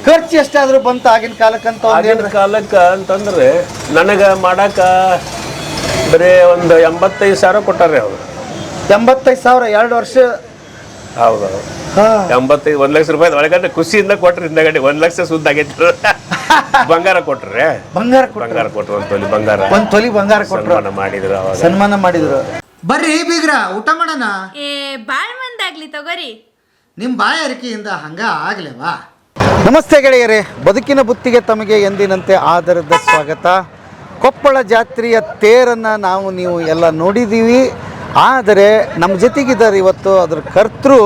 ಖರ್ಚು ಎಷ್ಟಾದ್ರೂ ಬಂತ ಆಗಿನ ಕಾಲಕ್ಕಂತ? ಆಗಿನ ಕಾಲಕ್ಕೆ ಅಂತಂದ್ರೆ ನನಗೆ ಮಾಡಾಕ ಬರೀ ಒಂದು 85,000 ಕೊಟ್ಟಾರೆ ಅವರು. 85,000 2 ವರ್ಷ? ಹೌದೌದು, 85 1 ಲಕ್ಷ ರೂಪಾಯಿ ಒಳಗಡೆ ಖುಷಿಯಿಂದ ಕೊಟ್ರಿ. ಹಿಂದಗಡೆ 1 ಲಕ್ಷ ಸುದ್ದ ಆಗೈತಿ. ಬಂಗಾರ ಕೊಟ್ರೆ, ಬಂಗಾರ ಕೊಟ್ರು, ಒಂದು ತೊಲಿ ಬಂಗಾರ ಕೊಟ್ರು, ಸನ್ಮಾನ ಮಾಡಿದ್ರು. ಬರ್ರಿ ಬೀಗ್ರ, ಊಟ ಮಾಡೋಣ. ಬಾಳ್ ಮಂದಾಗ್ಲಿ ತಗೋರಿ. ನಿಮ್ಮ ಬಾಯಾರಿಕೆಯಿಂದ ಹಂಗ ಆಗ್ಲೇವಾ? ನಮಸ್ತೆ ಗೆಳೆಯರೇ, ಬದುಕಿನ ಬುತ್ತಿಗೆ ತಮಗೆ ಎಂದಿನಂತೆ ಆದರದ ಸ್ವಾಗತ. ಕೊಪ್ಪಳ ಜಾತ್ರೆಯ ತೇರನ್ನು ನೀವು ಎಲ್ಲ ನೋಡಿದ್ದೀವಿ. ಆದರೆ ನಮ್ಮ ಜೊತೆಗಿದ್ದಾರೆ ಇವತ್ತು ಅದ್ರ ಕರ್ತೃ.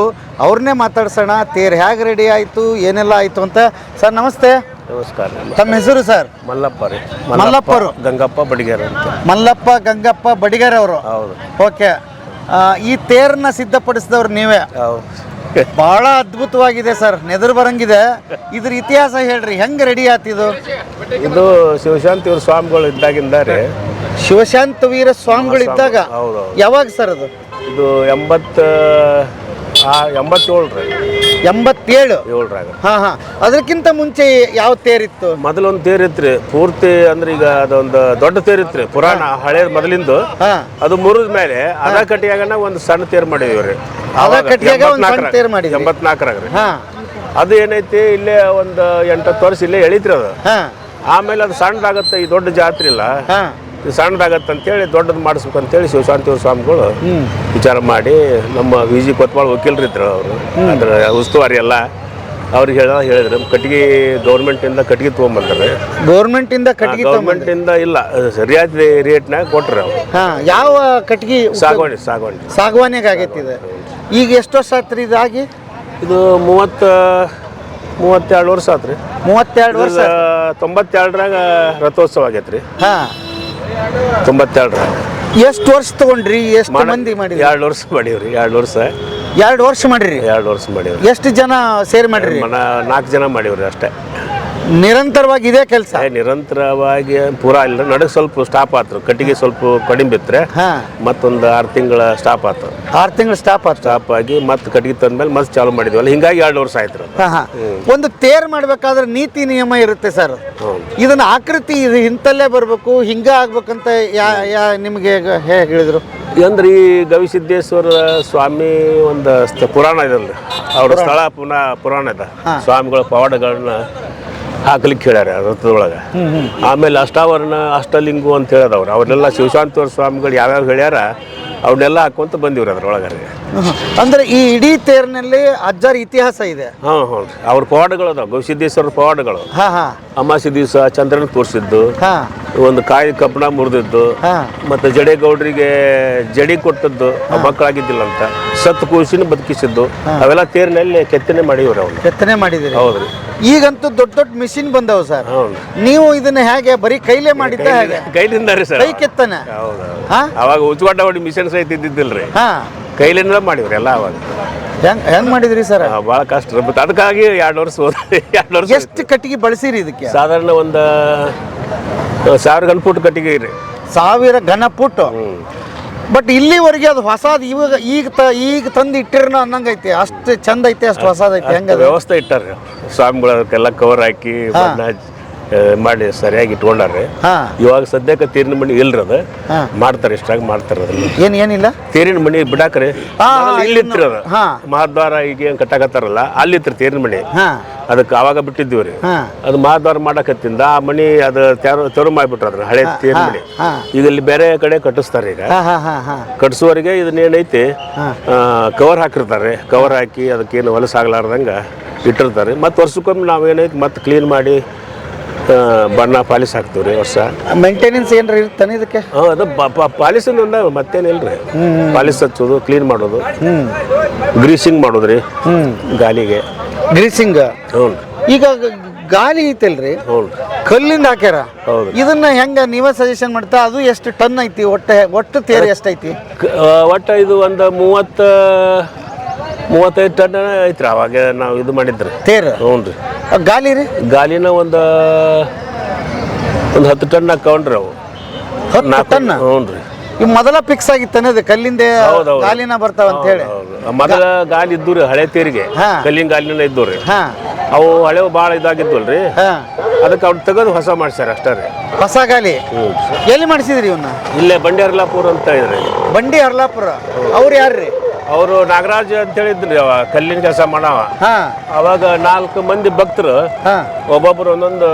ಅವ್ರನ್ನೇ ಮಾತಾಡ್ಸೋಣ. ತೇರು ಹೇಗೆ ರೆಡಿ ಆಯಿತು, ಏನೆಲ್ಲ ಆಯಿತು ಅಂತ. ಸರ್ ನಮಸ್ತೆ. ನಮಸ್ಕಾರ. ತಮ್ಮ ಹೆಸರು ಸರ್? ಮಲ್ಲಪ್ಪ ರೀ. ಮಲ್ಲಪ್ಪರು? ಗಂಗಪ್ಪ ಬಡಿಗೇರ ಅಂತ. ಮಲ್ಲಪ್ಪ ಗಂಗಪ್ಪ ಬಡಿಗೇರ ಅವರು? ಹೌದು. ಓಕೆ. ಈ ತೇರನ್ನ ಸಿದ್ಧಪಡಿಸಿದವ್ರು ನೀವೇ? ಹೌದು. ಬಹಳ ಅದ್ಭುತವಾಗಿದೆ ಸರ್, ನೆದರು ಬರಂಗಿದೆ. ಇದ್ರ ಇತಿಹಾಸ ಹೇಳ್ರಿ, ಹೆಂಗೆ ರೆಡಿ ಆತಿದು? ಇದು ಶಿವಶಾಂತಿ ಇವ್ರ ಸ್ವಾಮಿಗಳು ಇದ್ದಾಗಿಂದ ರೀ. ಶಿವಶಾಂತ ವೀರ ಸ್ವಾಮಿಗಳು ಇದ್ದಾಗ? ಯಾವಾಗ ಸರ್ ಅದು? ಇದು 87 ರೀ. 87? ಹಾಂ ಹಾಂ. ಅದಕ್ಕಿಂತ ಮುಂಚೆ ಯಾವ ತೇರಿತ್ತು? ಮೊದಲೊಂದು ತೇರಿತ್ರಿ ಪೂರ್ತಿ, ಅಂದ್ರೆ ಈಗ ಅದೊಂದು ದೊಡ್ಡ ತೇರಿತ್ರಿ, ಪುರಾಣ ಹಳೆ ಮೊದಲಿಂದು. ಅದು ಮುರಿದ ಮೇಲೆ ಅದ ಕಟ್ಟಿಯಾಗನ ಒಂದು ಸಣ್ಣ ತೇರು ಮಾಡಿದೀವ್ರಿ. 84ರಾಗ ರೀ. ಅದು ಏನೈತಿ, ಇಲ್ಲೇ ಒಂದು 8-10 ವರ್ಷ ಇಲ್ಲೇ ಎಳಿತ್ರಿ ಅದು. ಆಮೇಲೆ ಅದು ಸಣ್ಣದಾಗತ್ತೆ, ಈ ದೊಡ್ಡ ಜಾತ್ರೆ ಇಲ್ಲ, ಸಣ್ಣದಾಗತ್ತೆ ಅಂತೇಳಿ ದೊಡ್ಡದು ಮಾಡಿಸ್ಬೇಕು ಅಂತೇಳಿ ಶಿವಶಾಂತಿ ಸ್ವಾಮಿಗಳು ವಿಚಾರ ಮಾಡಿ ನಮ್ಮ ವಿ.ಜಿ. ಕೊತ್ವಾಳ ವಕೀಲರಿದ್ರು ಅವರು, ಅದ್ರ ಉಸ್ತುವಾರಿ ಎಲ್ಲ ಅವ್ರಿಗೆ ಹೇಳಿದ್ರು. ಕಟ್ಟಿಗೆ ಗೌರ್ಮೆಂಟಿಂದ ಕಟ್ಟಿಗೆ ತೊಗೊಂಬಂದ್ರೆ. ಗೌರ್ಮೆಂಟಿಂದ ಕಟ್ಟಿಗೆ? ಗೌರ್ಮೆಂಟಿಂದ ಇಲ್ಲ, ರಿಯಾಯಿತಿ ರೇಟ್ನಾಗ ಕೊಟ್ರಿ ಅವ್ರು. ಯಾವ ಕಟ್ಟಿಗೆ? ಸಾಗವಾನಿಗೆ ಆಗೈತಿ ಇದು. ಈಗ ಎಷ್ಟು ವರ್ಷ ಆತ್ರಿ ಇದಾಗಿ? ಇದು 32 ವರ್ಷ ಆತ್ರಿ. 32 ವರ್ಷ. 92ರಾಗ ರಥೋತ್ಸವ ಆಗೈತ್ರಿ. 92ರಾಗ. ಎಷ್ಟು ವರ್ಷ ತಗೊಂಡ್ರಿ? ಎಷ್ಟು ಮಂದಿ ಮಾಡಿರಿ? 2 ವರ್ಷ ಮಾಡೀವ್ರಿ. 2 ವರ್ಷ. 2 ವರ್ಷ ಮಾಡಿರಿ? 2 ವರ್ಷ ಮಾಡೀವ್ರಿ. ಎಷ್ಟು ಜನ ಸೇರಿ ಮಾಡಿರಿ? 4 ಜನ ಮಾಡೀವ್ರಿ ಅಷ್ಟೇ. ನಿರಂತರವಾಗಿ ಇದೇ ಕೆಲಸ? ನಿರಂತರವಾಗಿ ಪೂರಾ ಇಲ್ಲ, ನಡಕ್ ಸ್ವಲ್ಪ ಸ್ಟಾಪ್ ಆತ್ರು. ಕಟ್ಟಿಗೆ ಸ್ವಲ್ಪ ಕಡಿಮೆ ಬಿತ್ತರೆ ಮತ್ತೊಂದು 6 ತಿಂಗಳ ಸ್ಟಾಪ್ ಆತು. 6 ತಿಂಗಳ ಸ್ಟಾಪ್ ಆಗಿ ಮತ್ತೆ ಕಟ್ಟಿಗೆ ತಂದ್ಮೇಲೆ ಮತ್ತೆ ಚಾಲು ಮಾಡಿದ್ವಲ್ಲ, ಹಿಂಗಾಗಿ 2 ವರ್ಷ ಆಯ್ತು. ಒಂದು ತೇರ್ ಮಾಡ್ಬೇಕಾದ್ರೆ ನೀತಿ ನಿಯಮ ಇರುತ್ತೆ ಸರ್. ಇದನ್ನ ಆಕೃತಿ ಇದು ಇಂತಲ್ಲೇ ಬರ್ಬೇಕು, ಹಿಂಗ ಆಗ್ಬೇಕಂತ ನಿಮ್ಗೆ ಹೇಗೆ ಹೇಳಿದ್ರು? ಅಂದ್ರೆ ಈ ಗವಿಸಿದ್ದೇಶ್ವರ ಸ್ವಾಮಿ ಒಂದು ಪುರಾಣ ಇದಲ್ರಿ, ಅವ್ರ ಸ್ಥಳ ಪುರಾಣ ಇದೆ. ಸ್ವಾಮಿಗಳ ಪವಾಡಗಳನ್ನ ಹಾಕ್ಲಿಕ್ಕೆ ಹೇಳ್ಯಾರ ರಥದೊಳಗೆ. ಆಮೇಲೆ ಅಷ್ಟಾವರಣ ಅಷ್ಟಲಿಂಗು ಅಂತ ಹೇಳದವ್ರು, ಅವ್ರನ್ನೆಲ್ಲ ಶಿವಶಾಂತವ್ರ ಸ್ವಾಮಿಗಳು ಯಾವ್ಯಾವ ಹೇಳ್ಯಾರ ಅವನ್ನೆಲ್ಲ ಹಾಕೊಂತ ಬಂದಿವ್ರಿ ಅದ್ರೊಳಗೆ. ಅಂದ್ರೆ ಈ ಇಡೀ ತೇರಿನಲ್ಲಿ ಅಜ್ಜಾರ ಇತಿಹಾಸ ಇದೆ? ಹ್ಞೂ ಅವ್ರ ಪವಾಡಗಳು ಅದಾವ, ಗವಿಸಿದ್ದೇಶ್ವರ ಪವಾಡಗಳು. ಅಮಾಸಿ ದಿವಸ ಚಂದ್ರನ ತೋರಿಸಿದ್ದು, ಒಂದು ಕಾಯಿ ಕಬ್ಬಣ ಮುರಿದಿದ್ದು, ಮತ್ತೆ ಜಡೇಗೌಡರಿಗೆ ಜಡಿ ಕೊಟ್ಟದ್ದು, ಮಕ್ಕಳಾಗಿದ್ದಿಲ್ಲ ಅಂತ ಸತ್ತು ಕೂಸಿನ ಬದುಕಿಸಿದ್ದು, ಅವೆಲ್ಲ ತೇರಿನಲ್ಲಿ ಕೆತ್ತನೆ ಮಾಡಿವ್ರಿ. ಅವ್ರು ಕೆತ್ತನೆ ಮಾಡಿದಿರಿ? ಹೌದ್ರಿ. ಈಗಂತೂ ದೊಡ್ಡ ದೊಡ್ಡ ಮಿಷಿನ್ ಬಂದವ ಸರ್. ನೀವು ಇದನ್ನ ಹೇಗೆ ಬರೀ ಕೈಲೇ ಮಾಡಿದ್ದ? ಕೈಲಿಂದ ರೀ ಸರ್, ಕೈ ಕೆತ್ತನೆ. ಅವಾಗ ಉಚ್ಕೊಂಡ ಹೊಡಿ ಮಿಷನ್ ಸಹಿತ ಇದ್ದಿದ್ದಿಲ್ರಿ, ಕೈಲಿಂದ ಮಾಡಿವ್ರಿ ಎಲ್ಲ. ಅವಾಗ ಹೆಂಗ್ ಮಾಡಿದ್ರಿ ಸರ್? ಬಹಳ ಕಷ್ಟ. ಅದಕ್ಕಾಗಿ 2 ವರ್ಷ ಹೋದ್ರಿ. 2 ವರ್ಷ. ಎಷ್ಟು ಕಟ್ಟಿಗೆ ಬಳಸಿರಿ ಇದಕ್ಕೆ? ಸಾಧಾರಣ ಒಂದು 1000 ಘನ ಫುಟ್ ಕಟ್ಟಿಗೆ ರೀ. 1000 ಘನ ಫುಟ್? ಬಟ್ ಇಲ್ಲಿವರೆಗೆ ಅದು ಹೊಸದು ಈಗ ತಂದು ಇಟ್ಟಿರ್ನ ಅನ್ನಂಗೈತಿ, ಅಷ್ಟು ಚಂದ ಐತಿ, ಅಷ್ಟು ಹೊಸದೈತಿ. ಹೆಂಗ ವ್ಯವಸ್ಥೆ ಇಟ್ಟಾರ್ರಿ ಸ್ವಾಮಿಗಳು, ಅದಕ್ಕೆಲ್ಲ ಕವರ್ ಹಾಕಿ ಮಾಡಿ ಸರಿಯಾಗಿ ಇಟ್ಕೊಂಡಾರ್ರಿ. ಇವಾಗ ಸದ್ಯಕ್ಕೆ ತೇರಿನ ಮಣಿ ಇಲ್ರಿ, ಅದು ಮಾಡ್ತಾರೆ, ಇಷ್ಟಾಗಿ ಮಾಡ್ತಾರೆ. ಅದ್ರಲ್ಲಿ ಏನಿಲ್ಲ, ತೇರಿನ ಮಣಿ ಬಿಡಾಕ್ರಿ ಇಲ್ಲಿತ್ರಿ. ಅದು ಮಹಾದ್ವಾರ ಈಗ ಏನ್ ಕಟ್ಟಾಕತ್ತಾರಲ್ಲ, ಅಲ್ಲಿತ್ರಿ ತೇರಿನ ಮಣಿ. ಅದಕ್ಕೆ ಅವಾಗ ಬಿಟ್ಟಿದ್ದೀವ್ರಿ. ಅದು ಮಹಾದ್ವಾರ ಮಾಡಕತ್ತಿಂದ ಆ ಮಣಿ ಅದು ತೆರು ಮಾಡಿಬಿಟ್ರ ಅದ್ರ ಹಳೆ ತೇರಿನ ಮಣಿ. ಈಗ ಇಲ್ಲಿ ಬೇರೆ ಕಡೆ ಕಟ್ಟಿಸ್ತಾರೆ. ಈಗ ಕಟ್ಸುವವರೆಗೆ ಇದನ್ನೇನೈತಿ ಕವರ್ ಹಾಕಿರ್ತಾರೆ. ಕವರ್ ಹಾಕಿ ಅದಕ್ಕೇನು ಹೊಲಸಾಗ್ಲಾರ್ದಂಗ ಇಟ್ಟಿರ್ತಾರೆ. ಮತ್ತು ವರ್ಷಕ್ಕೊಮ್ಮೆ ನಾವೇನೈತಿ ಮತ್ತೆ ಕ್ಲೀನ್ ಮಾಡಿ ಬಣ್ಣ ಪಾಲಿಸ್ ಹಾಕ್ತೀವಿ ರೀ. ವರ್ಷ ಮೇಂಟೆನೆನ್ಸ್ ಏನ್ರಿ ಇರ್ತಾನೆ ಇದಕ್ಕೆ? ಅದು ಪಾಲಿಸಿನ ಮತ್ತೇನಿಲ್ರಿ. ಪಾಲಿಸ್ ಹಚ್ಚೋದು, ಕ್ಲೀನ್ ಮಾಡೋದು, ಗ್ರೀಸಿಂಗ್ ಮಾಡೋದ್ರಿ ಗಾಲಿಗೆ. ಗ್ರೀಸಿಂಗ್? ಹ್ಞೂ. ಈಗ ಗಾಲಿ ಐತಲ್ರಿ, ಕಲ್ಲಿಂದ ಹಾಕ್ಯಾರ. ಇದನ್ನ ಹೆಂಗ ನೀವೇ ಸಜೆಷನ್ ಮಾಡ್ತಾ? ಅದು ಎಷ್ಟು ಟನ್ ಐತಿ ಒಟ್ಟು ತೇರು ಎಷ್ಟೈತಿ? ಒಟ್ಟು ಇದು ಒಂದು 35 ಟನ್ ಐತ್ರಿ ಅವಾಗ ನಾವು ಇದು ಮಾಡಿದ್ರಿ ತೇರು. ಹ್ಞೂ ರೀ. ಗಾಲಿ ರೀ? ಗಾಲಿನ ಒಂದು 10 ಟನ್ ಹಾಕೊಂಡ್ರಿ ಅವು. 10 ಟನ್? ಹ್ಞೂ ರೀ. ಈ ಮೊದಲ ಫಿಕ್ಸ್ ಆಗಿತ್ತಾನೆ ಅದು ಕಲ್ಲಿಂದ ಗಾಲಿನ ಬರ್ತಾವ ಅಂತ ಹೇಳಿ? ಮೊದಲ ಗಾಲಿ ಇದ್ದು ರೀ ಹಳೆ ತೇರಿಗೆ, ಕಲ್ಲಿನ ಗಾಲಿನ ಇದ್ದು ರೀ. ಅವು ಹಳೆವು ಭಾಳ ಇದಾಗಿದ್ವಲ್ರಿ, ಹಾ ಅದಕ್ಕೆ ಅವ್ರು ತೆಗೆದು ಹೊಸ ಮಾಡ್ಸ್ಯಾರ ಅಷ್ಟೇ ರೀ. ಹೊಸ ಗಾಲಿ ಎಲ್ಲಿ ಮಾಡಿಸಿದ್ರಿ ಇವನ್ನ? ಇಲ್ಲೇ ಬಂಡೇರ್ಲಾಪುರ ಅಂತ ಇದ್ರಿ. ಬಂಡಿ ಹರ್ಲಾಪುರ. ಅವ್ರು ಯಾರ್ರಿ? ಅವರು ನಾಗರಾಜ್ ಅಂತ ಹೇಳಿದ್ರಿ, ಅವ ಕಲ್ಲಿನ ಕೆಲಸ ಮಾಡವ. ಹಾ ಅವಾಗ 4 ಮಂದಿ ಭಕ್ತರು ಹಾ ಒಬ್ಬೊಬ್ರು ಒಂದೊಂದು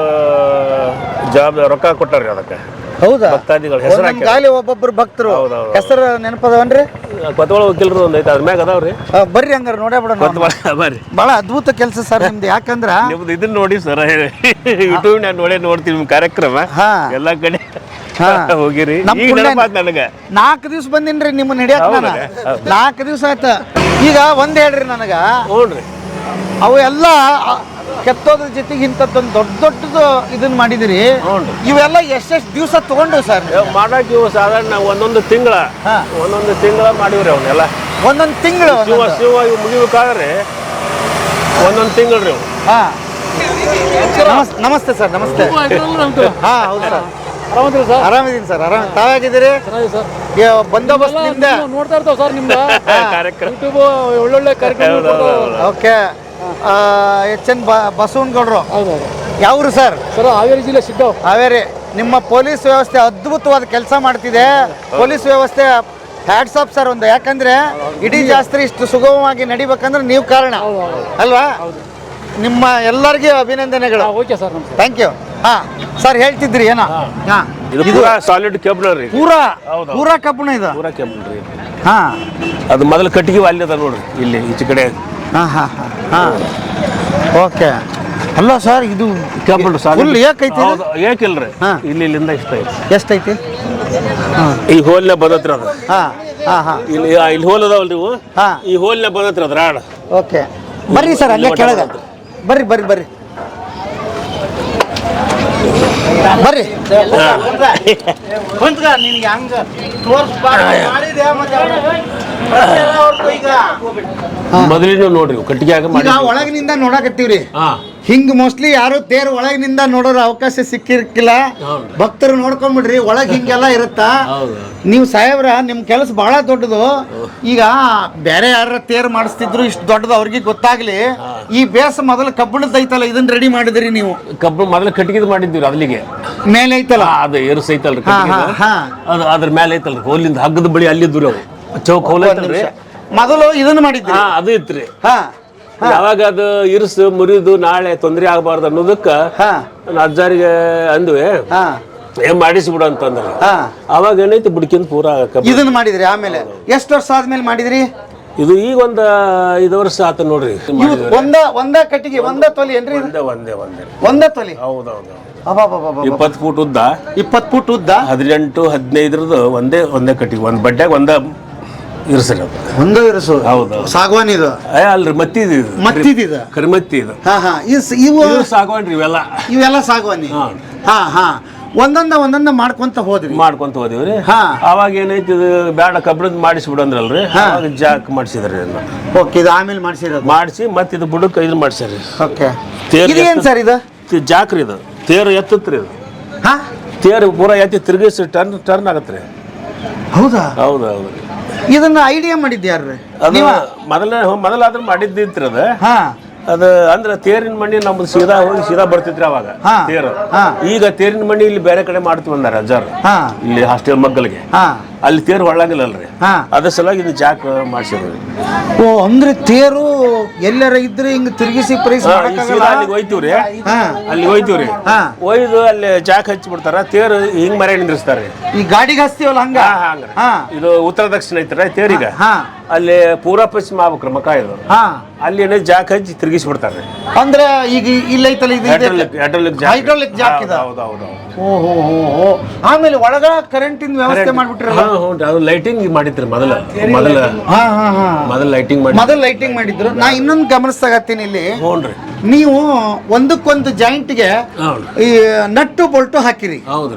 ಜವಾಬ್ದಾರಿ ರೊಕ್ಕ ಕೊಟ್ಟಾರ್ರಿ ಅದಕ್ಕೆ. ಹೌದಾ? ಭಕ್ತಾದಿಗಳು ಹೆಸರು ಒಂದೊಂದ್ ಗಾಲಿ ಒಬ್ಬೊಬ್ರು ಭಕ್ತರು ಹೌದೌದು. ಹೆಸರು ನೆನಪದವನ್ರಿ? ಕೊತ್ವಾಳ ವಕೀಲರು ಒಂದು ಐತೆ, ಅದ್ರ ಮ್ಯಾಗ ಅದಾವ್ರಿ. ಬರ್ರಿ ಹಂಗಾರ ನೋಡೇ ಬಿಡೋಣ. ಬರ್ರಿ, ಬಹಳ ಅದ್ಭುತ ಕೆಲಸ ಸರ್ ನಿಮ್ದು. ಯಾಕಂದ್ರ ನಿಮ್ದು ಇದನ್ನ ನೋಡಿ ಸರ್, ಯೂಟ್ಯೂಬ್ ನಾನು ನೋಡ್ತೀನಿ ನಿಮ್ ಕಾರ್ಯಕ್ರಮ ಹಾ ಎಲ್ಲಾ ಕಡೆ ಹೋಗಿರಿ. ನಮ್ ಈಗ ಪುಣ್ಯ- ನೆನಪಾತ್ ನನಗೆ 4 ದಿವ್ಸ ಬಂದಿನ್ರಿ ನಿಮ್ಮ ನಡಿಯಕ್. ನಾನು 4 ದಿವ್ಸ ಆಯ್ತ. ಈಗ ಒಂದ್ ಹೇಳ್ರಿ ನನಗ, ಹ್ಞೂನ್ರಿ. ಅವು ಎಲ್ಲ ಕೆತ್ತೋದ್ರ ಜೊತೆಗೆ ಇಂಥದ್ದೊಂದು ದೊಡ್ಡದು ಇದನ್ನ ಮಾಡಿದಿರಿ. ಹ್ಞೂನ್ರಿ. ಇವೆಲ್ಲ ಎಷ್ಟೆಷ್ಟು ದಿವಸ ತಗೊಂಡು ಸರ್? ಮಾಡಕ್ ಇವು ಸಾಧಾರಣ ಒಂದೊಂದು ತಿಂಗಳ ಮಾಡಿವ್ರಿ ಅವನ್ನೆಲ್ಲ. ಒಂದೊಂದು ತಿಂಗಳು? ಶಿವ ಇವು ಮುಗಿಬೇಕಾದ್ರೆ ಒಂದೊಂದು ತಿಂಗಳು. ಹಾ ನಮಸ್ತೆ ಸರ್. ನಮಸ್ತೆ. ಹಾ ಹೌದು ಸರ್. ಆರಾಮಿದ್ದೀನಿ ಸರ್. ತಾವಾಗಿದ್ದೀರಿ? ಬಂದೋಬಸ್ತ್ ನೋಡ್ತಾ ಇರ್ತಾವ ಸರ್ ನಿಮ್ದು ಕಾರ್ಯಕ್ರಮ. ಯೂಟ್ಯೂಬ್ ಒಳ್ಳೊಳ್ಳೆ ಕಾರ್ಯಕ್ರಮ. ಓಕೆ. ಎಚ್.ಎನ್. ಬಸವನಗೌಡರು. ಹೌದೌದು. ಯಾವ್ರು ಸರ್? ಸರ್ ಹಾವೇರಿ ಜಿಲ್ಲೆ ಸಿಗ್ತಾವ್. ಹಾವೇರಿ. ನಿಮ್ಮ ಪೊಲೀಸ್ ವ್ಯವಸ್ಥೆ ಅದ್ಭುತವಾದ ಕೆಲಸ ಮಾಡ್ತಿದೆ. ಪೊಲೀಸ್ ವ್ಯವಸ್ಥೆ ಹ್ಯಾಟ್ಸ್ ಆಫ್ ಸರ್ ಒಂದು. ಯಾಕಂದ್ರೆ ಇಡೀ ಜಾತ್ರೆ ಇಷ್ಟು ಸುಗಮವಾಗಿ ನಡಿಬೇಕಂದ್ರೆ ನೀವು ಕಾರಣ ಅಲ್ವಾ? ನಿಮ್ಮ ಎಲ್ಲರಿಗೂ ಅಭಿನಂದನೆಗಳು. ಓಕೆ ಸರ್, ನಮಸ್ತೆ. Thank you. ಹಾ ಸರ್, ಹೇಳ್ತಿದ್ರಿ ಏನೋ? ಹಾ, ಇದು ಪೂರಾ ಸಾಲಿಡ್ ಕೆಬ್ಣ ರೀ. ಪೂರಾ ಕಬ್ಬಣ ಇದು. ಪೂರಾ ಕೆಬ್ಣ ರೀ. ಹಾ, ಅದು ಮೊದಲು ಕಟ್ಟಿಗೆ ಅಲ್ಲಿ ಅದ ನೋಡ್ರಿ, ಇಲ್ಲಿ ಈಚೆ ಕಡೆ. ಹಾ ಹಾ ಹಾ ಓಕೆ. ಅಲ್ಲ ಸರ್, ಇದು ಕೆಬ್ಣ ಫುಲ್ ಏಕೈತಿ? ಏಕಿಲ್ರಿ. ಹಾ. ಇಲ್ಲಿಂದ ಇಷ್ಟ ಐತಿ. ಎಷ್ಟೈತಿ? ಈ ಹೋಲ್ನ ಬಂದತ್ರ ಅದು. ಹಾ ಹಾ ಹಾ ಇಲ್ಲಿ ಹೋಲ್ ಅದಾವಲ್ರಿ ಇವು. ಹಾ. ಈ ಹೋಲ್ನ ಬಂದತ್ರ ಅದ ರಾಡ್. ಓಕೆ. ಬರ್ರಿ ಸರ್, ಅಲ್ಲೇ ಕೆಳಗೆ ಬರ್ರಿ. ಬರ್ರಿ ನಿನಗೆ ಹಂಗ ಮೊದಲಿನ ನೋಡ್ರಿ ಕಟ್ಟಿಗೆ ಮಾಡಿ ಒಳಗಿನಿಂದ ನೋಡಕತ್ತೀವ್ರಿ. ಹಾ. ಹಿಂಗ್ ಮೋಸ್ಟ್ಲಿ ಯಾರು ತೇರು ಒಳಗಿನಿಂದ ನೋಡೋರು ಅವಕಾಶ ಸಿಕ್ಕಿರ್ಕಿಲ್ಲ. ಭಕ್ತರು ನೋಡ್ಕೊಂಡ್ಬಿಡ್ರಿ, ಒಳಗ್ ಹಿಂಗೆಲ್ಲ ಇರುತ್ತ. ನೀವು ಸಾಹೇಬ್ರ, ನಿಮ್ ಕೆಲಸ ಬಹಳ ದೊಡ್ಡದು. ಈಗ ಬೇರೆ ಯಾರ ತೇರು ಮಾಡಿಸ್ತಿದ್ರು, ಇಷ್ಟು ದೊಡ್ಡದು ಅವ್ರಿಗೆ ಗೊತ್ತಾಗ್ಲಿ. ಈ ಬೇಸ ಮೊದಲು ಕಬ್ಬಣದ ಐತಲ್ಲ, ಇದನ್ನ ರೆಡಿ ಮಾಡಿದ್ರಿ ನೀವು? ಕಬ್ಬು ಮೊದಲು ಕಟ್ಟಿಗೆ ಮಾಡಿದ್ವಿ ಅಲ್ಲಿಗೆ ಮೇಲೆ ಐತಲ್ಲ ಅದು ಏರ್ಸ್ ಐತಲ್ರಿ ಹಾ, ಹಾ, ಹಾ. ಅದು ಅದ್ರ ಮೇಲೆ ಐತಲ್ರಿ ಹೋಲಿಂದ ಹಗ್ಗದ ಬಳಿ ಅಲ್ಲಿದ್ದು ಅವು ಚೌಕ್ ಹೋಲ್ ಐತಲ್ರಿ. ಮೊದಲು ಇದನ್ನ ಮಾಡಿದ್ರಿ? ಹಾ, ಅದು ಇತ್ರಿ. ಹಾ, ಯಾವಾಗ ಅದು ಇರ್ಸು ಮುರಿದು ನಾಳೆ ತೊಂದರೆ ಆಗಬಾರ್ದು ಅನ್ನೋದಕ್ಕ ಹಾ, ಅಜ್ಜಾರಿಗೆ ಅಂದ್ವಿ ಹಾ, ಮಾಡಿಸ್ಬಿಡು ಅಂತಂದ್ರ. ಹಾ. ಅವಾಗ ಏನೈತಿ ಬುಡ್ಕಿಂದ ಪೂರಾ ಇದನ್ನ ಮಾಡಿದ್ರಿ. ಆಮೇಲೆ ಎಷ್ಟು ವರ್ಷ ಆದ್ಮೇಲೆ ಮಾಡಿದ್ರಿ ಇದು? ಈಗ ಒಂದ್ 5 ವರ್ಷ ಆತ ನೋಡ್ರಿ. ಒಂದ ಕಟ್ಟಿಗೆ ಒಂದ ತೊಲಿ ಏನ್ರಿ? ಒಂದ ತೊಲಿ. ಹೌದೌದು. 20 ಫೂಟ್ ಉದ್ದ, 20 ಫೂಟ್ ಉದ್ದ, 18-15 ಒಂದೇ ಕಟ್ಟಿಗೆ. ಒಂದ್ ಬಡ್ಡ್ಯಾಗ ಒಂದ ಇರ್ಸರಿ ಅದು. ಒಂದು ಇರಿಸು. ಹೌದು. ಸಾಗವಾನಿ ಇದು? ಅಲ್ರಿ, ಮತ್ತಿದ ಕರಿಮತ್ತಿ ಇದು. ಹಾ ಹಾ ಇವು ಸಾಗವಾನ್ರಿ ಇವೆಲ್ಲ ಸಾಗವಾನಿ. ಹಾ ಹಾ ಒಂದೊಂದ ಮಾಡ್ಕೊಂತ ಹೋದಿವ್ರಿ. ಹಾ. ಅವಾಗ ಏನೈತಿ, ಇದು ಬ್ಯಾಡ ಕಬ್ಬಣದ್ ಮಾಡಿಸ್ಬಿಡು ಅಂದ್ರಲ್ರಿ. ಅವಾಗ ಜಾಕ್ ಮಾಡಿಸಿದ್ರಿ. ಓಕೆ. ಇದು ಆಮೇಲೆ ಮಾಡಿಸಿ ಮತ್ತೆ ಇದು ಬುಡಕ್ ಇದನ್ನ ಮಾಡ್ಸ್ಯಾರಿ. ಓಕೆ. ತೇರು ಏನ್ ಸರ್ ಇದು? ಜಾಕ್ರಿ ಇದು. ತೇರು ಎತ್ತತ್ರಿ ಇದು. ಹಾ, ತೇರು ಪೂರಾ ಎತ್ತಿ ತಿರುಗಿಸಿ ಟರ್ನ್ ಆಗತ್ರಿ. ಹೌದಾ? ಹೌದೌದು. ಇದನ್ನ ಐಡಿಯಾ ಮಾಡಿದ್ದೆ ಯಾರ್ರಿ? ಅದು ಮೊದಲಾದ್ರೂ ಮಾಡಿದ್ದಿತ್ರಿ ಅದು. ಹಾ. ಅದು ಅಂದ್ರೆ ತೇರಿನ ಮಣ್ಣಿ ನಮ್ದು ಸೀದಾ ಹೋಗಿ ಸೀದಾ ಬರ್ತಿದ್ರಿ ಅವಾಗ ತೇರು. ಈಗ ತೇರಿನ ಮಣ್ಣಿ ಇಲ್ಲಿ ಬೇರೆ ಕಡೆ ಮಾಡ್ತೀವಿ ಅಂದಾರ ಅಜ್ಜಾರು, ಇಲ್ಲಿ ಹಾಸ್ಟೆಲ್ ಮಗ್ಗಲಿಗೆ. ಅಲ್ಲಿ ತೇರು ಹೊಳ್ಳಂಗಿಲ್ಲಲ್ರಿ, ಅದ್ರ ಸಲುವಾಗಿ ಇದು ಜಾಕ್ ಮಾಡ್ಸಿದ್ರಿ. ಓ, ಅಂದ್ರೆ ತೇರು ಎಲ್ಲರ ಇದ್ರೆ ಹಿಂಗ್ ತಿರುಗಿಸಿ ಅಲ್ಲಿಗೆ ಹೋಯ್ತಿವ್ರಿ. ಒಯ್ದು ಅಲ್ಲಿ ಜಾಕ್ ಹಚ್ಚಿ ಬಿಡ್ತಾರ. ತೇರು ಹಿಂಗ್ ಮರ ನಿಂದ್ರಿಸ್ತಾರ. ಈ ಗಾಡಿಗೆ ಹಚ್ತೀವಲ್ಲ ಹಂಗ? ಇದು ಉತ್ತರ ದಕ್ಷಿಣ ಐತ್ರ ತೇರಿಗ. ಅಲ್ಲಿ ಪೂರ್ವ ಪಶ್ಚಿಮ ಆಗ್ಬೇಕ್ರಿ ಮಕ ಇದು. ಅಲ್ಲಿ ಏನೇ ಜಾಕ್ ಹಚ್ಚಿ ತಿರುಗಿಸಿ ಬಿಡ್ತಾರ್ರಿ. ಅಂದ್ರೆ ಈಗ ಇಲ್ಲೈತಲ್ಲ ಇದು ಹೈಡ್ರಾಲಿಕ್ ಜಾಕ್ ಇದೆ. ಓಹೋ. ಆಮೇಲೆ ಒಳಗ ಕರೆಂಟಿನ ವ್ಯವಸ್ಥೆ ಮಾಡ್ಬಿಟ್ರಲ್ಲ? ಅದು ಲೈಟಿಂಗ್ ಮಾಡಿದ್ರಿ ಮೊದಲ ಲೈಟಿಂಗ್ ಮಾಡಿದ್ರು. ನಾ ಇನ್ನೊಂದು ಗಮನಿಸ್ತಾಗತ್ತೀನಿ ಇಲ್ಲಿ. ಹ್ಞೂನ್ರಿ. ನೀವು ಒಂದಕ್ಕೊಂದು ಜಾಯಿಂಟ್ಗೆ ಈ ನಟ್ಟು ಬೋಲ್ಟು ಹಾಕಿರಿ.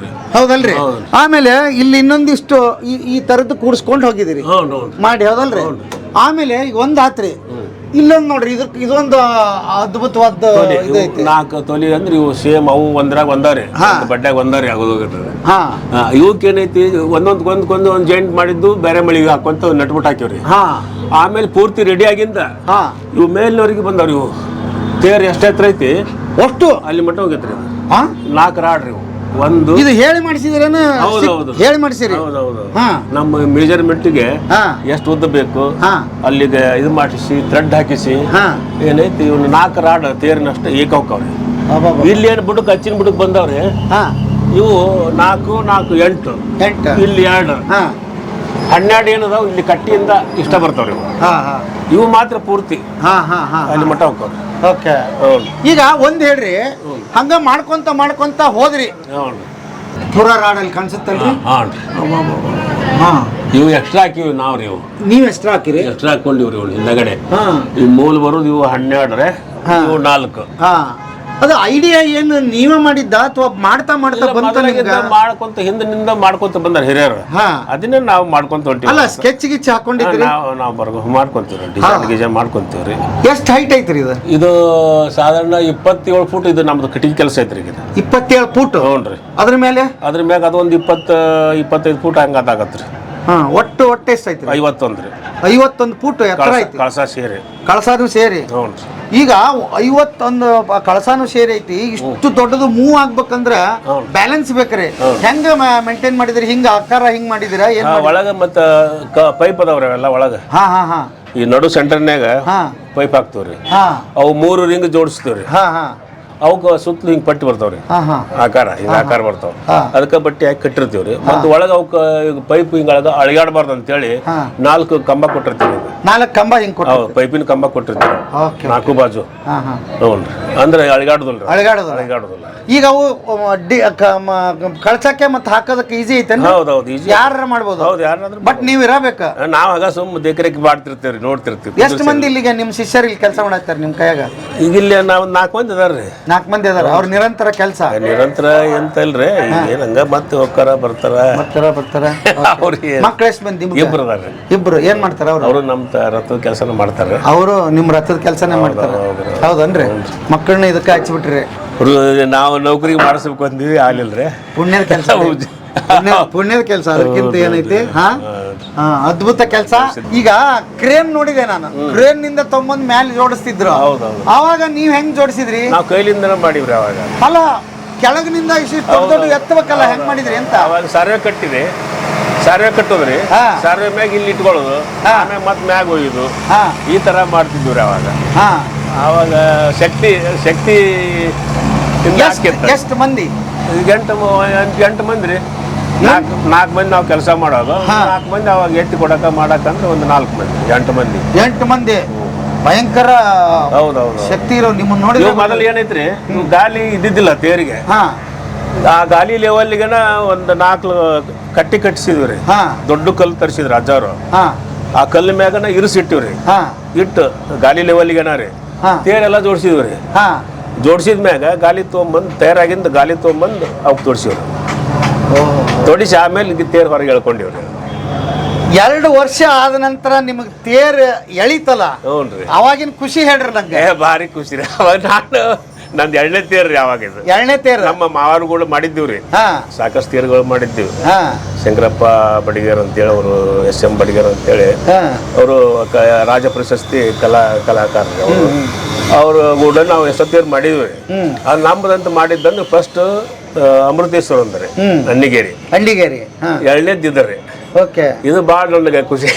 ಹೌದಲ್ರಿ? ಆಮೇಲೆ ಇಲ್ಲಿ ಇನ್ನೊಂದಿಷ್ಟು ಈ ತರದ್ದು ಕೂಡಿಸ್ಕೊಂಡು ಹೋಗಿದಿರಿ ಮಾಡಿ. ಹೌದಲ್ರಿ? ಆಮೇಲೆ ಈಗ ಒಂದ್ ಆತ್ರಿ, ಇಲ್ಲೊಂದ್ ನೋಡ್ರಿ, ಇದೊಂದು ಅದ್ಭುತವಾದ 4 ತೊಲಿ ಅಂದ್ರೆ ಇವು ಸೇಮ್ ಅವು ಒಂದ್ರಾಗ ಒಂದಾರಿ, ಬಡ್ಡ್ಯಾಗ ಒಂದಾರಿ ಆಗೋದು. ಇವಕ್ಕೆ ಏನೈತಿ, ಒಂದೊಂದ್ ಜಾಯಿಂಟ್ ಮಾಡಿದ್ದು ಬೇರೆ ಮಳಿಗೆ ಹಾಕೊಂತ ನಟ್ಬಿಟ್ಟು ಹಾಕಿವ್ರಿ. ಆಮೇಲೆ ಪೂರ್ತಿ ರೆಡಿ ಆಗಿಂದ ಇವು ಮೇಲಿನವ್ರಿಗೆ ಬಂದವ್ರಿ. ಇವು ತೇರು ಎಷ್ಟು ಎತ್ತರ ಐತಿ ಅಷ್ಟು ಅಲ್ಲಿ ಮಟ್ಟ ಹೋಗೈತ್ರಿ ಅದು. ಹಾ 4 ರಾಡ್ ರೀ ಒಂದು. ಇದು ಹೇಳಿ ಮಾಡಿಸಿದ್ರೇನ? ಹೌದೌದು. ಹೇಳಿ ಮಾಡಿಸಿರಿ? ಹೌದೌದು. ಹಾ ನಮ್ಮ ಮೆಜರ್ಮೆಂಟ್ಗೆ ಹಾ ಎಷ್ಟು ಉದ್ದ ಬೇಕು ಹಾ ಅಲ್ಲಿಗೆ ಇದು ಮಾಡಿಸಿ ಥ್ರೆಡ್ ಹಾಕಿಸಿ ಹಾ ಏನೈತಿ ಇವನು 4 ರಾಡ್ ತೇರಿನಷ್ಟು ಏಕವಕವ್ರಿ. ಇಲ್ಲಿ ಏನು ಬುಡಕ್ ಹಚ್ಚಿನ ಬುಡಕ್ ಬಂದವ್ರಿ ಹಾ ಇವು 4 4 8 8 ಇಲ್ಲಿ 2 ಹಾ 12 ಏನದಾವ್ ಇಲ್ಲಿ ಕಟ್ಟಿಯಿಂದ ಇಷ್ಟ ಬರ್ತಾವ್ರಿ ಇವು. ಹಾ ಹಾ ಇವು ಮಾತ್ರ ಪೂರ್ತಿ ಹಾ ಹಾ ಹಾ ಅಲ್ಲಿ ಮಟ್ಟ ಹೋಗ್ತಾವ್ರಿ. ಓಕೆ. ಹೌದು ಈಗ ಒಂದ್ ಹೇಳ್ರಿ, ಹಂಗ ಮಾಡ್ಕೊಂತ ಹೋದ್ರಿ ಹೌದು. ಪೂರ ರಾಡಲ್ಲಿ ಕಾಣಿಸುತ್ತಲ್ರಿ? ಹಾಂ ಹಾ ಇವು ಎಕ್ಸ್ಟ್ರಾ ಹಾಕಿವಿ ನಾವು ರೀ. ಇವು ನೀವ್ ಎಷ್ಟ್ರ ಹಾಕಿರಿ? ಎಕ್ಸ್ಟ್ರಾ ಹಾಕೊಂಡಿವ್ರಿ ಇವು ಹಿಂದಗಡೆ. ಹಾ ಈ ಮೂಲ ಬರೋದು ಇವು 12 ಇವು 4. ಹಾ ಅದು ಐಡಿಯಾ ಏನು ನೀವೇ ಮಾಡಿದ್ದ ಅಥವಾ ಮಾಡ್ತಾ ಬಂತ ನಿಮ್ಗ? ಮಾಡ್ಕೊಂತ ಹಿಂದಿನಿಂದ ಮಾಡ್ಕೊಂತ ಬಂದಾರ ಹಿರಿಯರು. ಹಾ ಅದನ್ನೇ ನಾವು ಮಾಡ್ಕೊಂತ ಹೊಂಟಿವಿ. ಅಲ್ಲ ಸ್ಕೆಚ್ ಗಿಚ್ ಹಾಕೊಂಡಿದ್ರಿ? ನಾವು ಮಾಡ್ಕೊಂತೀವ್ರಿ, ಡಿಸೈನ್ ಗಿಜೈನ್ ಮಾಡ್ಕೊಂತೀವ್ರಿ. ಎಷ್ಟು ಹೈಟ್ ಐತ್ರಿ ಇದು? ಇದು ಸಾಧಾರಣ 27 ಫೂಟ್ ಇದು ನಮ್ದು ಕಟಿಂಗ್ ಕೆಲಸ ಐತ್ರಿ ಈಗ. 27 ಫೂಟ್? ಹ್ಞೂ. ಅದ್ರ ಮೇಲೆ ಅದೊಂದು 20-25 ಫೂಟ್ ಹಂಗದಾಗತ್ರಿ. ಹಾ ಒಟ್ಟು ಎಷ್ಟು ಐತ್ರಿ? 51 ರೀ. 51 ಫೂಟ್ ಎತ್ತರ ಐತಿ. ಕಳಸ ಸೇರಿ ಕಳಸಾನು ಸೇರಿ. ಹ್ಞೂ. ಈಗ 51 ಕಳಸಾನು ಸೇರಿ ಐತಿ. ಇಷ್ಟು ದೊಡ್ಡದು ಮೂವ್ ಆಗ್ಬೇಕಂದ್ರ ಬ್ಯಾಲೆನ್ಸ್ ಬೇಕ್ರಿ. ಹೆಂಗ ಮೇಂಟೈನ್ ಮಾಡಿದ್ರಿ? ಹಿಂಗ ಆಕಾರ ಹಿಂಗ್ ಮಾಡಿದಿರಾ? ಏನ್ ಒಳಗ ಮತ್ತ ಪೈಪ್ ಅದಾವ್ರಿ ಅವೆಲ್ಲ ಒಳಗ. ಹಾ ಹಾ ಹಾ ಈ ನಡು ಸೆಂಟರ್ನ್ಯಾಗ ಹಾ ಪೈಪ್ ಹಾಕ್ತೇವ್ರಿ. ಹಾ ಅವು 3 ರಿಂಗ್ ಜೋಡಿಸ್ತೀವ್ರಿ. ಹಾ ಹಾ ಅವಕ್ಕೆ ಸುತ್ತಲೂ ಹಿಂಗೆ ಪಟ್ಟಿ ಬರ್ತಾವ್ರಿ. ಹಾ ಹಾ ಆಕಾರ ಹಿಂಗೆ ಆಕಾರ ಬರ್ತಾವ. ಹಾ. ಅದಕ್ಕೆ ಬಟ್ಟೆ ಹಾಕಿ ಕಟ್ಟಿರ್ತೀವ್ರಿ. ಮತ್ತು ಒಳಗೆ ಅವಕ್ಕೆ ಪೈಪ್ ಹಿಂಗ ಅಳಿಗಾಡಬಾರ್ದು ಅಂತೇಳಿ ಹಾ. 4 ಕಂಬ ಕೊಟ್ಟಿರ್ತೀವಿ. 4 ಕಂಬ ಹಿಂಗ್ ಕೊಟ್ಟು. ಹೌದು, ಪೈಪಿನ ಕಂಬ ಕೊಟ್ಟಿರ್ತೀವಿ. ಓಕೆ. 4 ಬಾಜು. ಹಾ ಹಾ ಹ್ಞೂ. ಅಂದ್ರೆ ಅಳಿಗಾಡುದಿಲ್ಲ. ಅಳಗಾಡೋದಿಲ್ಲ. ಈಗ ಅವು ಕಳ್ಸಕ್ಕೆ ಮತ್ತೆ ಹಾಕೋದಕ್ಕೆ ಈಸಿ ಐತೇನ್ರಿ? ಹೌದೌದು, ಈಜಿ. ಯಾರ ಮಾಡ್ಬೋದು? ಹೌದು, ಯಾರಾದ್ರೂ. ಬಟ್ ನೀವ್ ಇರಬೇಕ. ನಾವ್ ಆಗ ಸುಮ್ಮ ದೇಕರೇಖೆ ಮಾಡ್ತಿರ್ತೀವ್ರಿ, ನೋಡ್ತಿರ್ತೀವಿ. ಎಷ್ಟು ಮಂದಿ ಇಲ್ಲಿಗೆ ನಿಮ್ ಶಿಷ್ಯರು ಇಲ್ಲಿ ಕೆಲಸ ಮಾಡಾಕ್ತಾರ ನಿಮ್ ಕೈಯಾಗ? ಈಗ ಇಲ್ಲಿ ನಾವು 4 ಮಂದಿ ಅದಾರ್ರಿ. 4 ಮಂದಿ ಅದಾರ. ಅವ್ರ ನಿರಂತರ ಕೆಲಸ? ನಿರಂತರ ಎಂತ ಇಲ್ರಿ, ಏನ್ ಹಂಗ ಮತ್ತೆ ಹೋಗ್ತಾರ ಬರ್ತಾರ. ಬರ್ತಾರ. ಅವ್ರಿಗೆ ಮಕ್ಳು ಎಷ್ಟು ಮಂದಿ? 2 ಅದಾರ್ರಿ. 2. ಏನ್ ಮಾಡ್ತಾರ ಅವ್ರು? ಅವರು ನಮ್ ರಥದ ಕೆಲಸನ ಮಾಡ್ತಾರೆ. ಅವರು ನಿಮ್ ರಥದ ಕೆಲಸನೇ ಮಾಡ್ತಾರ? ಹೌದನ್ರಿ. ಮಕ್ಕಳನ್ನ ಇದಕ್ಕೆ ಹಚ್ಚಿಬಿಟ್ರಿ? ನಾವು ನೌಕರಿಗೆ ಮಾಡಿಸ್ಬೇಕು ಅಂದಿವಿ, ಆಗ್ಲಿಲ್ರಿ. ಪುಣ್ಯದ ಕೆಲಸ. ಪುಣ್ಯದ ಕೆಲಸ. ಅದಕ್ಕಿಂತ ಏನೈತಿ? ಹಾ ಅದ್ಭುತ ಕೆಲಸ. ಈಗ ಕ್ರೇನ್ ನೋಡಿದೆ ನಾನು. ಕ್ರೇನ್ ನಿಂದ ತೊಂಬಂದ್ ಮ್ಯಾಲ ಜೋಡಿಸ್ತಿದ್ರು. ಅವಾಗ ನೀವ್ ಹೆಂಗ್ ಜೋಡಿಸಿದ್ರಿ? ನಾವು ಕೈಲಿಂದನೇ ಮಾಡಿವ್ರಿ ಅವಾಗ. ಅಲ್ಲ, ಕೆಳಗಿನಿಂದ ಇಷ್ಟು ದೊಡ್ಡ ಎತ್ತಬೇಕಲ್ಲ, ಹೆಂಗ್ ಮಾಡಿದ್ರಿ ಅಂತ? ಅವಾಗ ಸರ್ವೆ ಕಟ್ಟಿದೆ. ಸರ್ವೆ ಕಟ್ಟೋದ್ರಿ. ಸರ್ವೆ ಮ್ಯಾಗ ಇಲ್ಲಿ ಇಟ್ಕೊಳ್ಳೋದು, ಆಮ್ಯಾಗ ಮತ್ತೆ ಮ್ಯಾಗ ಒಯ್ಯೋದು, ಈ ತರ ಮಾಡ್ತಿದ್ವಿ ಅವಾಗ. ಅವಾಗ ಶಕ್ತಿ ಎಷ್ಟು ಮಂದಿ? 8 ಮಂದಿ ರೀ. 4 ಮಂದಿ ನಾವು ಕೆಲಸ ಮಾಡೋದು. 4 ಮಂದಿ ಅವಾಗ ಎತ್ತಿ ಮಾಡಕಂದ್ರೆ ಒಂದು 4 ಮಂದಿ. 8 ಮಂದಿ. ಭಯಂಕರ ಹೌದೌದು ಶಕ್ತಿ ಇರೋ ನಿಮ್ಮನ್ನ ನೋಡಿ. ಮೊದಲು ಏನೈತ್ರಿ, ಗಾಲಿ ಇದ್ದಿದ್ದಿಲ್ಲ ತೇರಿಗೆ. ಆ ಗಾಲಿ ಲೆವೆಲ್ಗೆನ ಒಂದು 4 ಕಟ್ಟಿಸಿದ್ವಿ ರೀ. ದೊಡ್ಡ ಕಲ್ಲು ತರಿಸಿದ್ರಿ ಅಜ್ಜಾರು. ಆ ಕಲ್ಲು ಮ್ಯಾಗನ ಇರಿಸಿಟ್ಟಿವ್ರಿ. ಇಟ್ಟು ಗಾಲಿ ಲೆವೆಲ್ಗೆನ ರೀ ತೇರೆಲ್ಲ ಜೋಡಿಸಿದ್ವಿ ರೀ. ಜೋಡಿಸಿದ ಮ್ಯಾಗ ಗಾಲಿ ತೊಗೊಂಬಂದು ತಯಾರಾಗಿಂದ ಗಾಲಿ ತೊಗೊಂಬಂದು ಅವಕ್ಕೆ ತೋರಿಸಿವ್ರಿ. ತೋಡಿಸಿ ಆಮೇಲೆ ತೇರು ಹೊರಗೆ ಎಳ್ಕೊಂಡಿವ್ರಿ. 2 ವರ್ಷ ಆದ ನಂತರ ನಿಮಗ್ ತೇರ್ ಎಳಿತಲ್ಲ? ಹ್ಞೂನ್ರಿ. ಅವಾಗಿನ ಖುಷಿ ಹೇಳ್ರಿ ನಂಗೆ. ಭಾರಿ ಖುಷಿ ರೀ. ಅವಾಗ ನಂದು 2ನೇ ತೇರು ರೀ. ಅವಾಗ ಇದು 2ನೇ ತೇರು. ನಮ್ಮ ಮಾವರುಗಳು ಮಾಡಿದ್ದೀವ್ರಿ. ಸಾಕಷ್ಟು ತೇರುಗಳು ಮಾಡಿದ್ದೀವಿ. ಶಂಕರಪ್ಪ ಬಡಿಗೇರ್ ಅಂತೇಳಿ, ಅವರು SM ಬಡಿಗೇರ್ ಅಂತೇಳಿ, ಅವರು ರಾಜ ಪ್ರಶಸ್ತಿ ಕಲಾಕಾರರು. ಅವರು ಕೂಡ ನಾವು ಎಷ್ಟೋ ತೇರು ಮಾಡಿದ್ವಿ. ಅದು ನಮ್ಮದಂತ ಮಾಡಿದ್ದಂದ್ರೆ ಫಸ್ಟ್ ಅಮೃತೇಶ್ವರ ಅಂದ್ರೆ ಅಣ್ಣಿಗೇರಿ. 2ನೇದಿದ್ರಿ. ಇದು ಬಾಳ ನನಗೆ ಖುಷಿ,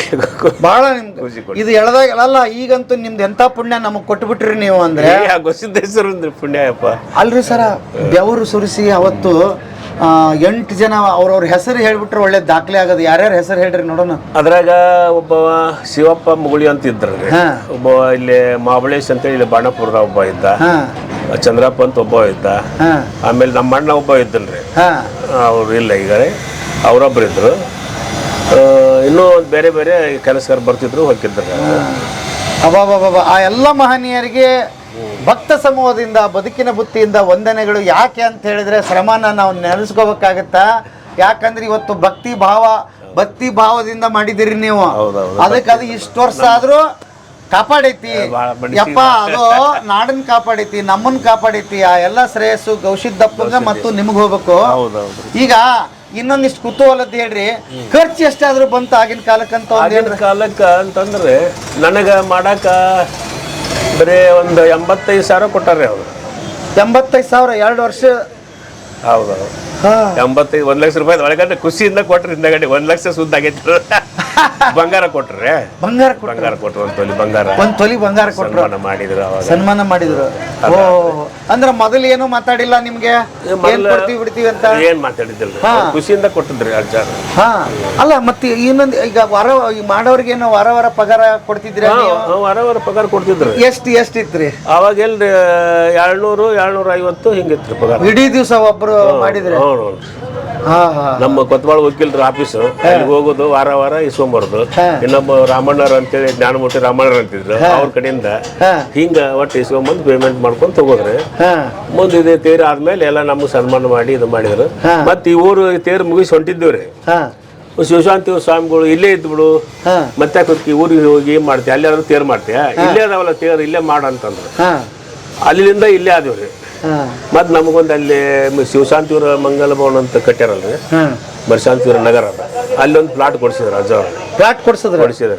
ಬಹಳ ಖುಷಿ. ಇದು ಎಳ್ದಾಗಲ್ಲ. ಈಗಂತೂ ನಿಮ್ದು ಎಂತ ಪುಣ್ಯ ನಮಗ್ ಕೊಟ್ಬಿಟ್ರಿ ನೀವು. ಅಂದ್ರೆ ಗೊಸಿದ್ದೇಶ್ವರ ಅಂದ್ರೆ ಪುಣ್ಯಪ್ಪ ಅಲ್ರಿ ಸರ. ಬೆವರು ಸುರಿಸಿ ಅವತ್ತು 8 ಜನ ಅವ್ರವ್ರ ಹೆಸರು ಹೇಳ್ಬಿಟ್ರೆ ಒಳ್ಳೆ ದಾಖಲೆ ಆಗೋದು. ಯಾರ್ಯಾರ ಹೆಸರು ಹೇಳ್ರಿ ನೋಡೋಣ. ಅದ್ರಾಗ ಒಬ್ಬ ಶಿವಪ್ಪ ಮುಗುಳಿ ಅಂತ ಇದ್ರಿ. ಒಬ್ಬ ಇಲ್ಲಿ ಮಹಾಬಳೇಶ್ ಅಂತೇಳಿ ಇಲ್ಲಿ ಬಾಣಪುರದ ಒಬ್ಬ ಇದ್ದ. ಚಂದ್ರಪ್ಪ ಅಂತ ಒಬ್ಬ ಇದ್ದ. ಆಮೇಲೆ ನಮ್ಮ ಅಣ್ಣ ಒಬ್ಬ ಇದ್ದಲ್ರಿ, ಅವ್ರು ಇಲ್ಲ ಈಗ, ಅವ್ರೊಬ್ರು ಇದ್ರು. ಇನ್ನೂ ಬೇರೆ ಬೇರೆ ಕೆಲಸಗಾರ ಬರ್ತಿದ್ರು, ಹೋಗಿದ್ರು. ಅಬ್ಬಾಬಾಬಾ. ಆ ಎಲ್ಲ ಮಹನೀಯರಿಗೆ ಭಕ್ತ ಸಮೂಹದಿಂದ, ಬದುಕಿನ ಬುತ್ತಿಯಿಂದ ವಂದನೆಗಳು. ಯಾಕೆ ಅಂತ ಹೇಳಿದ್ರೆ ಶ್ರಮನ ನಾವು ನೆನೆಸ್ಕೋಬೇಕಾಗತ್ತಾ? ಯಾಕಂದ್ರೆ ಇವತ್ತು ಭಕ್ತಿ ಭಾವದಿಂದ ಮಾಡಿದಿರಿ ನೀವು. ಅದಕ್ಕೆ ಅದು ಇಷ್ಟು ವರ್ಷ ಆದ್ರೂ ಕಾಪಾಡೈತಿ ಯಪ್ಪ. ಅದು ನಾಡನ್ ಕಾಪಾಡೈತಿ, ನಮ್ಮನ್ ಕಾಪಾಡೈತಿ. ಆ ಎಲ್ಲ ಶ್ರೇಯಸ್ಸು ಗೌಶಿದ್ದಪ್ಪಂಗ ಮತ್ತು ನಿಮ್ಗೆ ಹೋಗ್ಬೇಕು. ಈಗ ಇನ್ನೊಂದಿಷ್ಟು ಕುತೂಹಲದ ಹೇಳ್ರಿ, ಖರ್ಚು ಎಷ್ಟಾದ್ರೂ ಬಂತು ಆಗಿನ ಕಾಲಕ್ಕಂತ? ಅಂತಂದ್ರೆ ನನಗ ಮಾಡಾಕ ಬರೀ ಒಂದು 85,000 ಕೊಟ್ಟಾರೆ ಅವರು. 85,000 2 ವರ್ಷ. ಹೌದೌದು. 85 1 ಲಕ್ಷ ರೂಪಾಯಿ ಒಳಗಡೆ ಖುಷಿಯಿಂದ ಕೊಟ್ರಿ. ಹಿಂದಗಡೆ 1 ಲಕ್ಷ ಸುದ್ದ ಆಗೈತಿ. ಬಂಗಾರ ಕೊಟ್ರೆ ಬಂಗಾರ ಕೊಟ್ರು. ಒಂದು ತೊಲಿ ಬಂಗಾರ ಕೊಟ್ರು. ಸನ್ಮಾನ ಮಾಡಿದ್ರು. ಓ ಅಂದ್ರೆ ಮೊದಲು ಏನು ಮಾತಾಡಿಲ್ಲ ನಿಮ್ಗೆ, ಏನ್ ಕೊಡ್ತೀವಿ ಬಿಡ್ತೀವಿ ಅಂತ ಏನ್ ಮಾತಾಡಿದ್ದಿಲ್ಲ, ಖುಷಿಯಿಂದ ಕೊಟ್ಟಿದ್ರಿ ಅಜ್ಜಾರು. ಅಲ್ಲ ಮತ್ತೆ ಇನ್ನೊಂದು ಈಗ ಮಾಡೋರ್ಗೆ ಏನೋ ವಾರ ಪಗಾರ ಕೊಡ್ತಿದ್ರಿ? ವಾರ ಪಗಾರ ಕೊಡ್ತಿದ್ರು. ಎಷ್ಟು ಇತ್ರಿ ಅವಾಗ ಎಲ್ರಿ 200 250 ಹಿಂಗಿತ್ರಿ ಪಗಾರ ಇಡೀ ದಿವಸ ಒಬ್ರು ಮಾಡಿದ್ರೆ? ನಮ್ಮ ಕೊತ್ವಾಳ ವಕೀಲರ ಆಫೀಸು, ಅಲ್ಲಿಗೆ ಹೋಗೋದು ವಾರ ಇಸ್ಕೊಂಬರೋದು. ಇನ್ನೊಬ್ಬ ರಾಮಣ್ಣರ್ ಅಂತೇಳಿ ಜ್ಞಾನಮೂರ್ತಿ ರಾಮಣ್ಣರ್ ಅಂತಿದ್ರು, ಅವ್ರ ಕಡೆಯಿಂದ ಹಿಂಗ ಒಟ್ಟು ಇಸ್ಕೊಂಬಂದು ಪೇಮೆಂಟ್ ಮಾಡ್ಕೊಂಡು ತಗೋದ್ರಿ. ಮುಂದೆ ಇದೆ ತೇರು ಆದ್ಮೇಲೆ ಎಲ್ಲ ನಮ್ಗೆ ಸನ್ಮಾನ ಮಾಡಿ ಇದು ಮಾಡಿದ್ರು. ಮತ್ತೆ ಈ ಊರು ತೇರು ಮುಗಿಸಿ ಹೊಂಟಿದ್ದೀವ್ರಿ. ಶಿವಶಾಂತಿ ಸ್ವಾಮಿಗಳು ಇಲ್ಲೇ ಇದ್ಬಿಡು, ಮತ್ತೆ ಊರಿಗೆ ಹೋಗಿ ಏನ್ ಮಾಡ್ತೀಯ, ಅಲ್ಲಾದ್ರೂ ತೇರು ಮಾಡ್ತೀಯ, ಇಲ್ಲೇ ಅದಾವಲ್ಲ ತೇರು, ಇಲ್ಲೇ ಮಾಡಂತಂದ್ರು. ಅಲ್ಲಿಂದ ಇಲ್ಲೇ ಆದಿವ್ರಿ. ಮತ್ ನಮಗೊಂದು ಅಲ್ಲಿ ಶಿವಶಾಂತಿಯವರ ಮಂಗಲ ಭವನ ಅಂತ ಕಟ್ಟ್ಯಾರಲ್ರಿ, ಮರ್ಶಾಂತಿಯವರ ನಗರ ಅದ, ಅಲ್ಲಿ ಒಂದು ಪ್ಲಾಟ್ ಕೊಡ್ಸಿದ್ರು ಅಜ್ಜ. ಪ್ಲಾಟ್ ಕೊಡಿಸಿದ್ರು.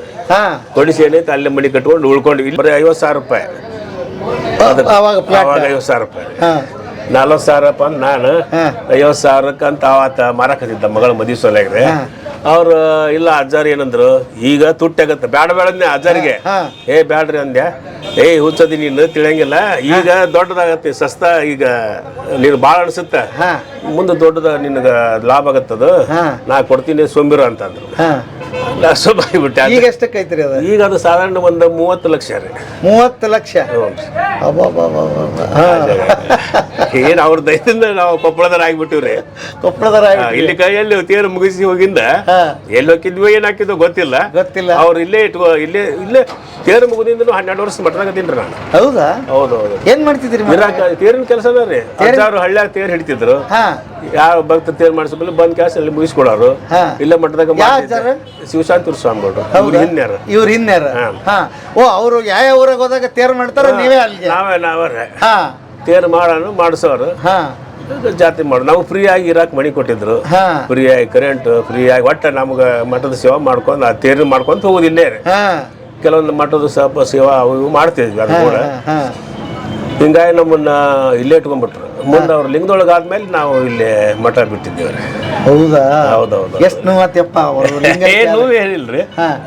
ಕೊಡಿಸಿ ಏನೈತೆ ಅಲ್ಲಿ ಮನೆ ಕಟ್ಕೊಂಡು ಉಳ್ಕೊಂಡು ಇಲ್ಲಿ ಬರೀ 50,000 ರೂಪಾಯಿ. ಅವಾಗ 50,000 ರೂಪಾಯಿ, 40,000 ಅಂದ್ ನಾನು 50,000 ಅಂತ ಆವತ್ತ ಮಾರಾಕತ್ತಿದ್ದ ಮಗಳ ಮದುವೆ ಸೊಲಾಗ್ರೆ. ಅವ್ರು ಇಲ್ಲ ಅಜ್ಜಾರ್ ಏನಂದ್ರು, ಈಗ ತುಟ್ಟಾಗತ್ತೆ ಬ್ಯಾಡ ಬೇಡನ್ನೇ ಅಜ್ಜಾರಿಗೆ. ಬ್ಯಾಡ್ರಿ ಅಂದ್ಯ, ಹುಚ್ಚದಿ ನೀನು ತಿಳಿಯಂಗಿಲ್ಲ, ಈಗ ದೊಡ್ಡದಾಗತ್ತೆ ಸಸ್ತ, ಈಗ ನೀನು ಭಾಳ ಅನ್ಸುತ್ತ, ಮುಂದೆ ದೊಡ್ಡದ ನಿನಗ ಲಾಭ ಆಗತ್ತದು, ನಾ ಕೊಡ್ತೀನಿ ಸೋಂಬಿರು ಅಂತಂದ್ರು. ಬಿಟ್ಟೆ. ಈಗ ಎಷ್ಟಕ್ಕೈತ್ರಿ ಅದು? ಈಗ ಅದು ಸಾಧಾರಣ ಒಂದು 30 ಲಕ್ಷ ರೀ. 30 ಲಕ್ಷ? ಏನ್ ಅವ್ರ ದಯದಿಂದ ನಾವು ಕೊಪ್ಪಳದವ್ರ ಆಗಿಬಿಟ್ಟಿವ್ರಿ. ಇಲ್ಲಿ ಕೈಯಲ್ಲಿ ತೇರು ಮುಗಿಸಿ ಹೋಗಿಂದ ಎಲ್ಲಿ ಹೋಗಿದ್ವಿ ಏನ್ ಹಾಕಿದ್ವು ಗೊತ್ತಿಲ್ಲ. ಅವ್ರು ಇಲ್ಲೇ ಇಲ್ಲೇ ತೇರು ಮುಗಿದಿಂದ 12 ವರ್ಷ ಮಟ್ಟಾಗತ್ತೀನಿ ನಾನು. ಹೌದಾ? ಹೌದೌದು. ಏನ್ ಮಾಡ್ತಿದ್ರಿ? ತೇರಿನ ಕೆಲಸ ರೀ. ಅಜ್ಜಾರು ಹಳ್ಳ್ಯಾಗ ತೇರು ಹಿಡಿತಿದ್ರು. ಯಾವ ಭಕ್ತ ತೇರು ಮಾಡಿಸ್ಬೇಕು ಬಂದ್ ಕ್ಯಾಸ್ ಅಲ್ಲಿ ಮುಗಿಸ್ಕೊಡೋರು. ಇಲ್ಲೇ ಮಟ್ಟದಾಗ ಶಿವಶಾಂತಿ ಸ್ವಾಮಿಗಳು ಇವ್ರ ಹಿನ್ಯಾರ. ಓ ಅವ್ರು ಯಾವ ಊರಾಗ ಹೋದಾಗ ತೇರು ಮಾಡ್ತಾರ, ನೀವೇ ಅಲ್ಲಿಗೆ? ನಾವೇ ತೇರು ಮಾಡಿಸೋರು, ಜಾತಿ ಮಾಡು. ನಾವು ಫ್ರೀ ಆಗಿ ಇರಾಕ್ ಮಣಿ ಕೊಟ್ಟಿದ್ರು, ಫ್ರೀ ಆಗಿ ಕರೆಂಟ್, ಫ್ರೀ ಆಗಿ ಒಟ್ಟ ನಮ್ಗ ಮಠದ ಸೇವಾ ಮಾಡ್ಕೊಂಡು ಆ ತೇರು ಮಾಡ್ಕೊಂತ ಹೋಗೋದಿಲ್ಲೇ. ಕೆಲವೊಂದು ಮಠದ ಸೇವಾ ಅವು ಇವು ಮಾಡ್ತಿದ್ವಿ. ಅದು ಕೂಡ ಹಿಂಗಾಗಿ ನಮ್ಮನ್ನ ಇಲ್ಲೇ ಇಟ್ಕೊಂಡ್ಬಿಟ್ರು. ಮುಂದೆ ಅವ್ರು ಲಿಂಗದೊಳಗೆ ಆದ್ಮೇಲೆ ನಾವು ಇಲ್ಲೇ ಮಠ ಬಿಟ್ಟಿದ್ದೇವ್ರಿ. ಹೌದಾ? ಹೌದೌದು. ಎಷ್ಟು ನೋವತ್ತಪ್ಪ. ಏನು ಏನಿಲ್ರಿ,